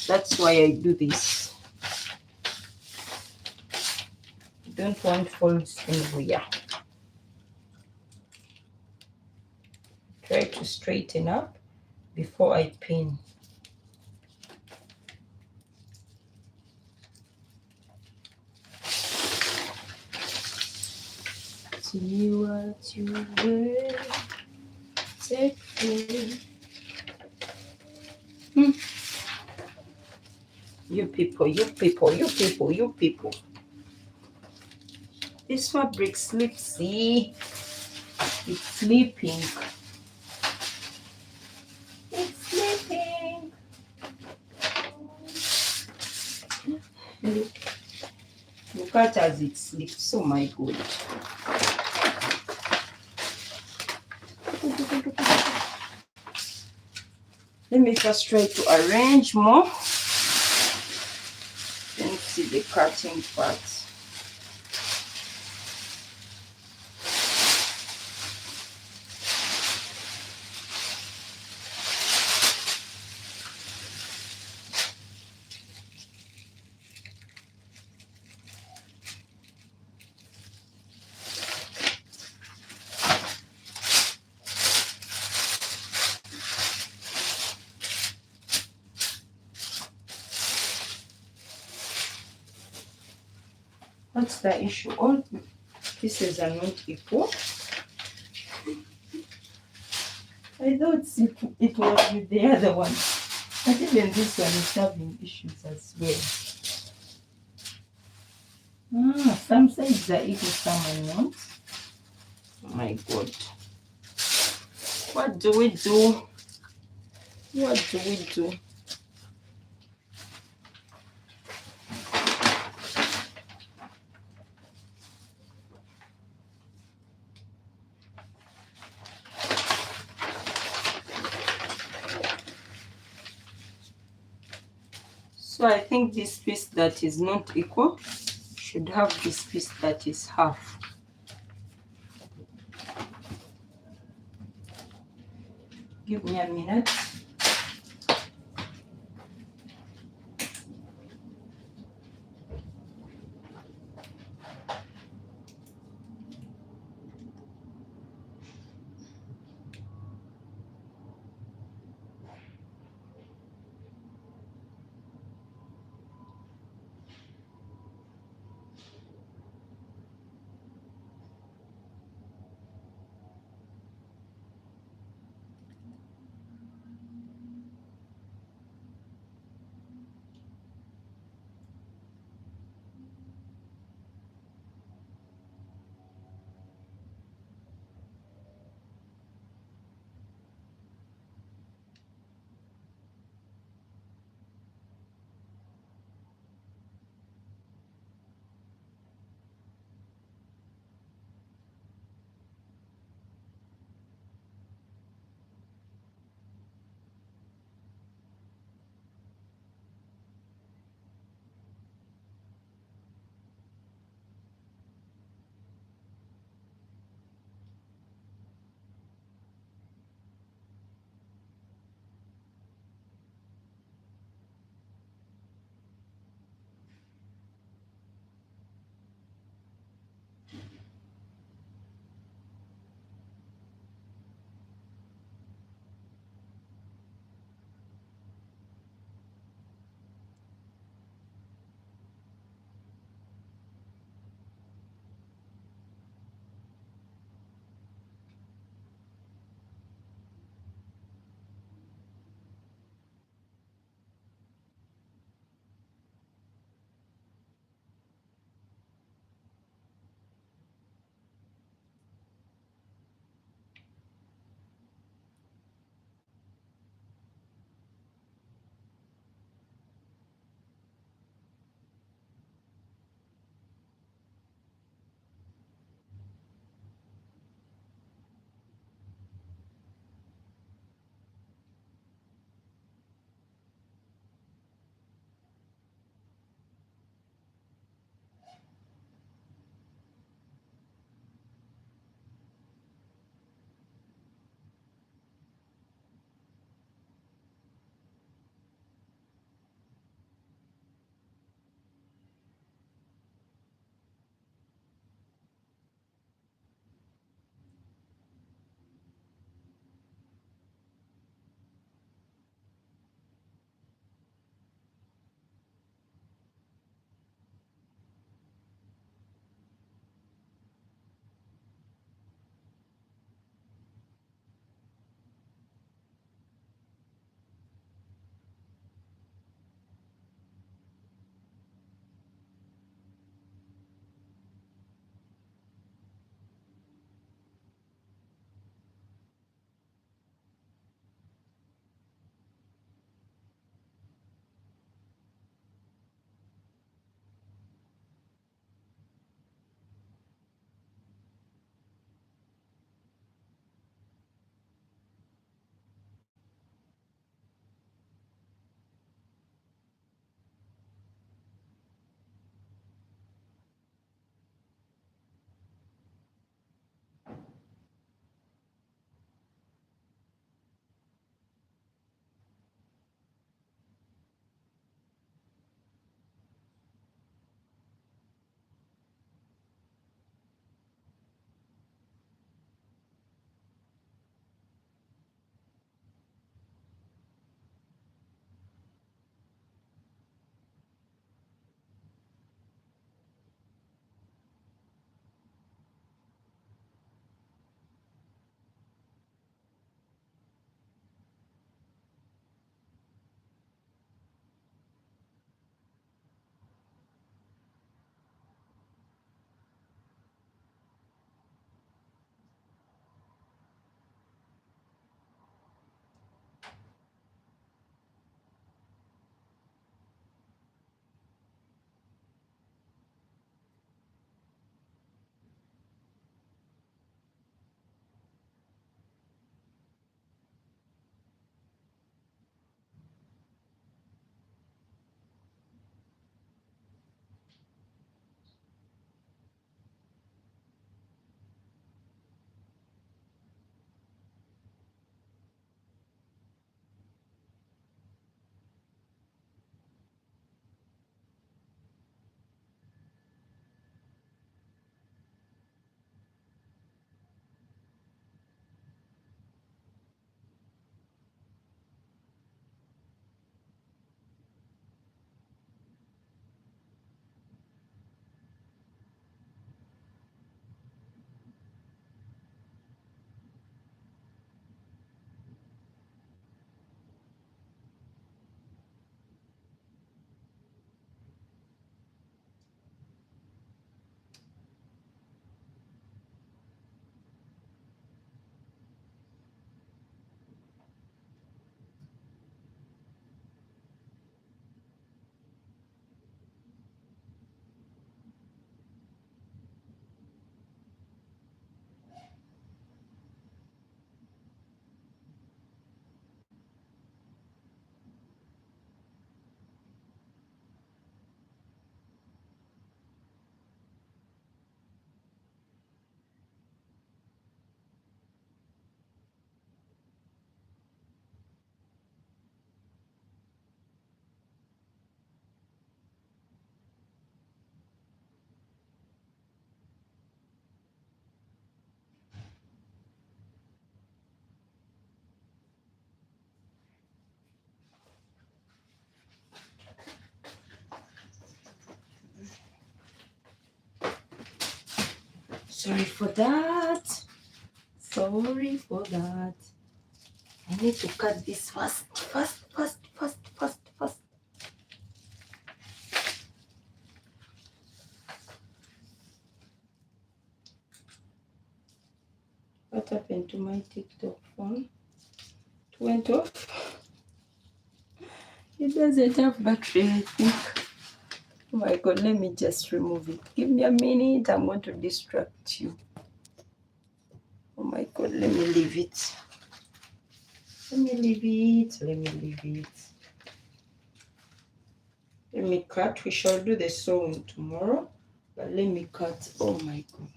A: That's why I do this. I don't want folds anywhere. Try to straighten up before I pin. See what you will take me. You people. This fabric slips, see? It's slipping. It's slipping. Look at as it slips. Oh my God. Let me first try to arrange more. Then see the cutting part. What's the issue? All pieces are not equal. I thought it was with the other one. But even this one is having issues as well. Some sides are equal, some are not. Oh my God. What do we do? What do we do? So I think this piece that is not equal should have this piece that is half. Give me a minute. So I think this piece that is not equal should have this piece that is half. Give me a minute. Sorry for that. Sorry for that. I need to cut this fast. What happened to my TikTok phone? It went off. It doesn't have battery, I think. Oh my god, let me just remove it. Give me a minute. I'm going to distract you. Oh my god, let me leave it. Let me cut. We shall do the sewing tomorrow. But let me cut. Oh my god.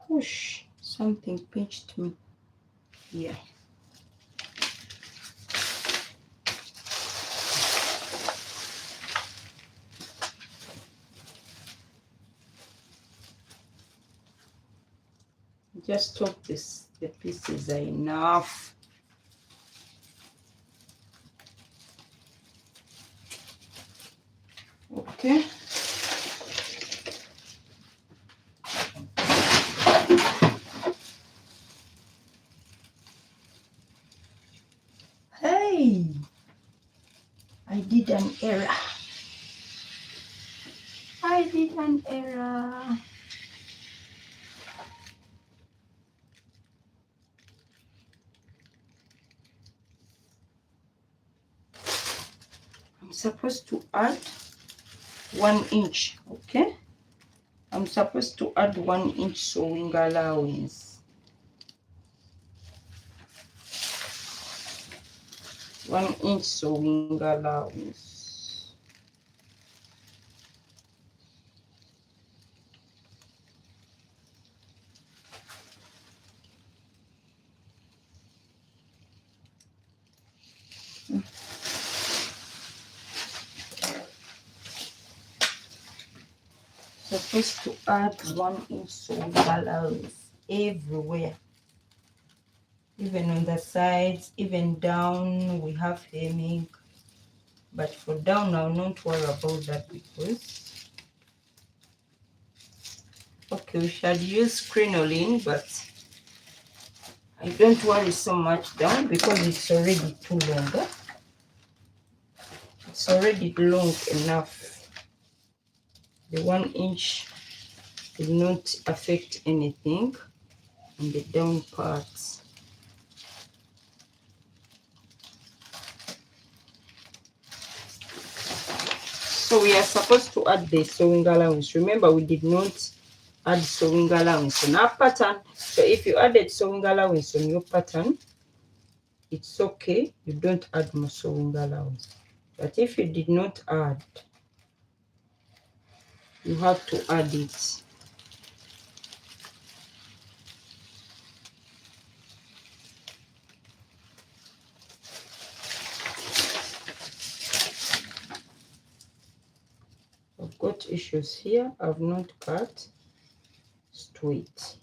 A: Whoosh, something pinched me here. Just hope the pieces are enough. Okay. Hey, I did an error. I'm supposed to add 1 inch, okay? I'm supposed to add 1 inch sewing allowance. 1 inch sewing allowance. Supposed to add 1 inch sewing allowance everywhere, even on the sides, even down. We have hemming, but for down I'll not worry about that because okay, we shall use crinoline, but I don't worry so much down because it's already too long. It's already long enough. The 1 inch will not affect anything on the down parts. So we are supposed to add the sewing allowance. Remember, we did not add sewing allowance on our pattern. So if you added sewing allowance on your pattern, it's okay. You don't add more sewing allowance. But if you did not add, you have to add it. I've got issues here. I've not cut straight.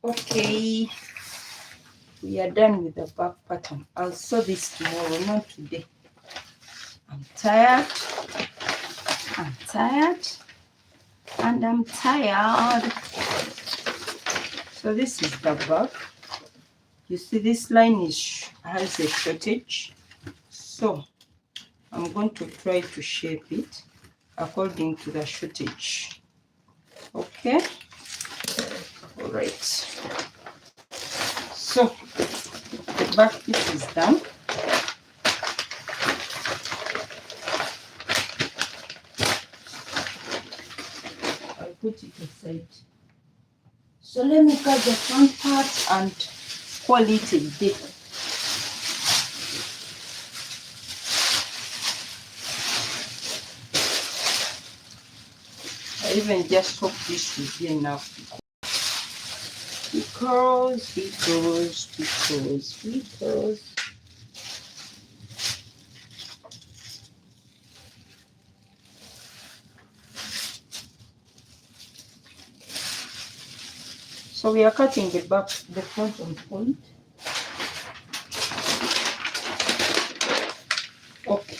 A: Okay, we are done with the back pattern. I'll sew this tomorrow, not today. I'm tired. I'm tired and I'm tired. So this is the back. You see this line has a shortage. So I'm going to try to shape it according to the shortage. Okay. All right. So the back piece is done. I'll put it aside. So let me cut the front part and call it a day. I even just hope this will be enough because so we are cutting the back, the front on fold. Okay,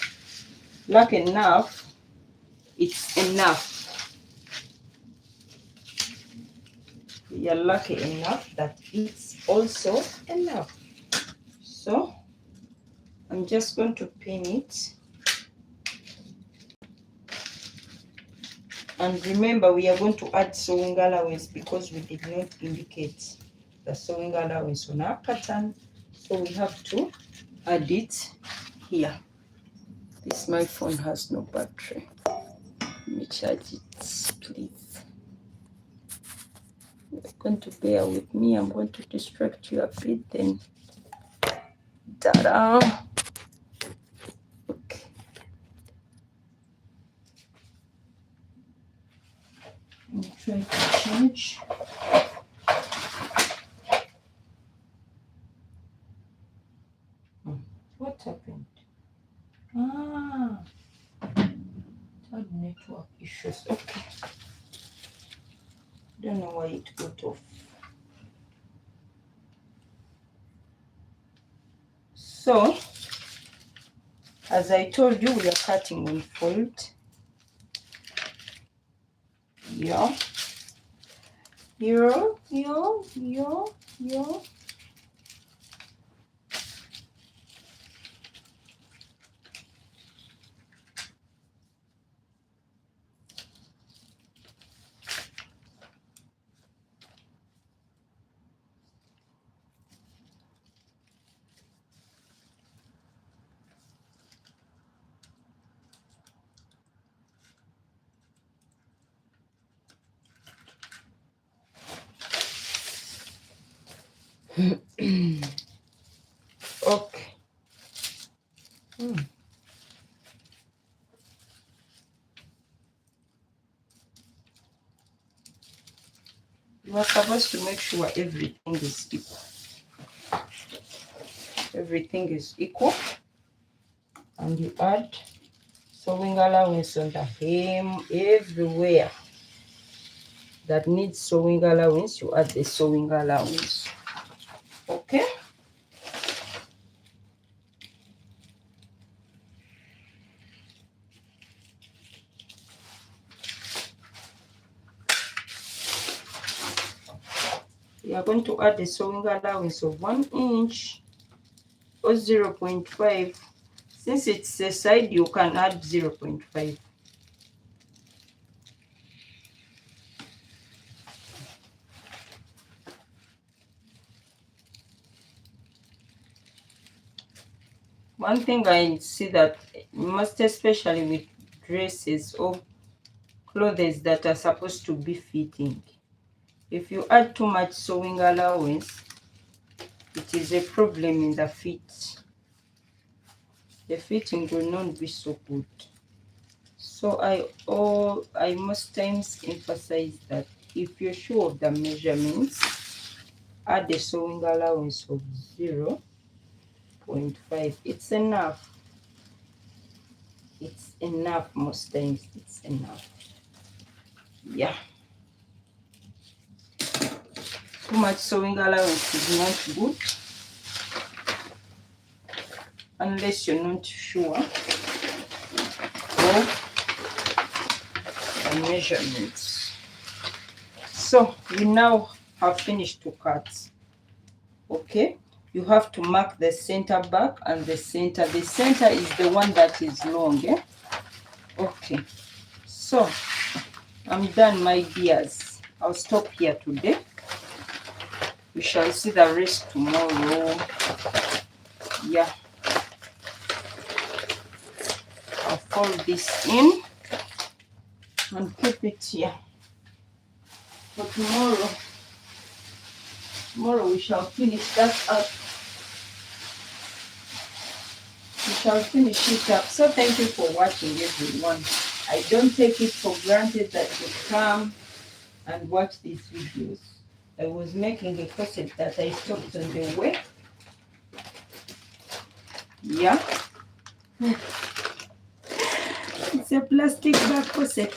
A: lucky enough, it's enough. We are lucky enough that it's also enough. So I'm just going to pin it. And remember, we are going to add sewing allowance because we did not indicate the sewing allowance on our pattern. So we have to add it here. This my phone has no battery. Let me charge it, please. You're going to bear with me. I'm going to distract you a bit, then ta-da! Okay. Let me try to change. What happened? Had network issues. Okay. Don't know why it got off. So, as I told you, we are cutting on fold. Yeah. Here. Okay. You are supposed to make sure everything is equal. Everything is equal. And you add sewing allowance on the hem everywhere that needs sewing allowance. You add the sewing allowance. Okay. We are going to add the sewing allowance of 1 inch or 0.5. Since it's a side, you can add 0.5. One thing I see that most especially with dresses or clothes that are supposed to be fitting, if you add too much sewing allowance, it is a problem in the fit. The fitting will not be so good. So I most times emphasize that if you're sure of the measurements, add the sewing allowance of 0.5. It's enough. It's enough most times. It's enough. Yeah. Too much sewing allowance is not good unless you're not sure of measurements. So we now have finished to cut. Okay, you have to mark the center back and the center. The center is the one that is long. Okay, so I'm done, my dears. I'll stop here today. We shall see the rest tomorrow. Yeah, I'll fold this in and keep it here for tomorrow. Tomorrow we shall finish that up. We shall finish it up. So thank you for watching, everyone. I don't take it for granted that you come and watch these videos. I was making a corset that I stopped on the way. Yeah. It's a plastic bag corset.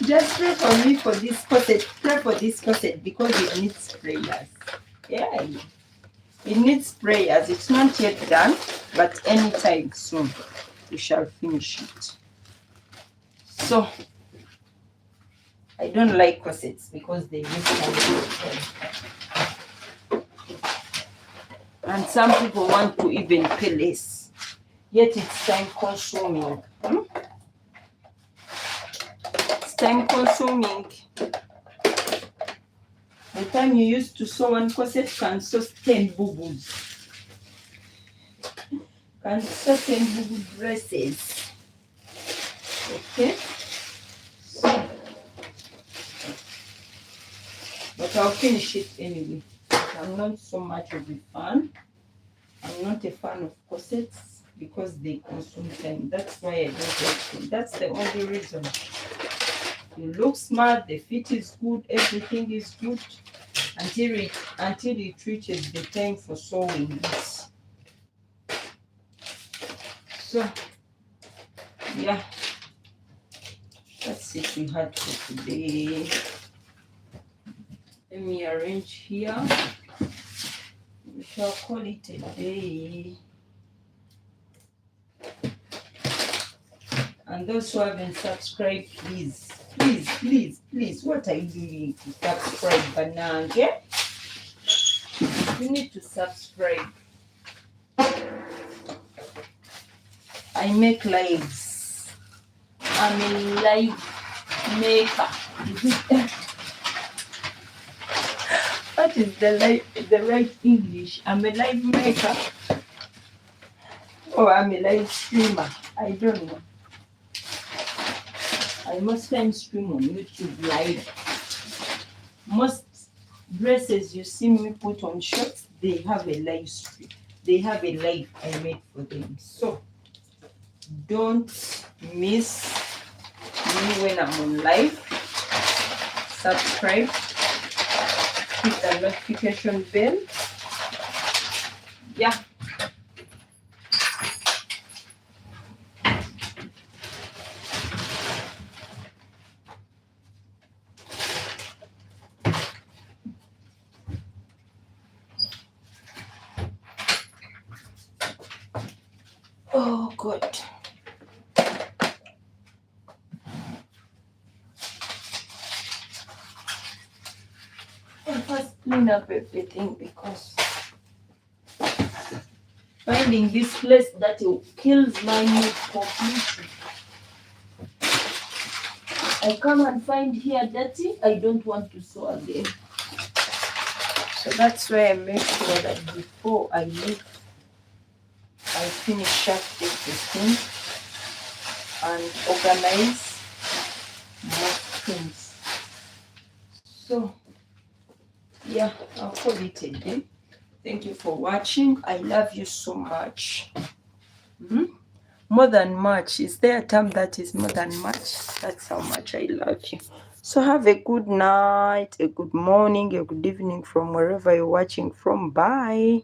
A: Just pray for me for this corset. Pray for this corset because it needs prayers. Yeah. It needs prayers. It's not yet done, but anytime soon we shall finish it. So I don't like corsets because they use time. And some people want to even pay less. Yet it's time consuming. It's time consuming. The time you used to sew one corset can sew 10 boo-boos. Can sew 10 boo-boo dresses. Okay? But I'll finish it anyway. I'm not so much of a fan. I'm not a fan of corsets because they consume time. That's why I don't like them. That's the only reason. You look smart, the fit is good, everything is good until it reaches the time for sewing it. So yeah, that's it we had for today. Let me arrange here. We shall call it a day. And those who haven't subscribed, please, what are you doing to subscribe, Banange? You need to subscribe. I make lives. I'm a live maker. What is the right English? I'm a live maker. Or I'm a live streamer. I don't know. I most times stream on YouTube live. Most dresses you see me put on shorts, they have a live stream. They have a live I made for them. So don't miss me when I'm on live. Subscribe. Hit the notification bell. Yeah. Oh, good. I'll first clean up everything because finding this place that kills my mood completely. I come and find here dirty, I don't want to sew again. So that's why I make sure that before I leave, I finish up everything and organize most things. So yeah, I'll call it a day. Thank you for watching. I love you so much. More than much. Is there a term that is more than much? That's how much I love you. So have a good night, a good morning, a good evening from wherever you're watching from. Bye.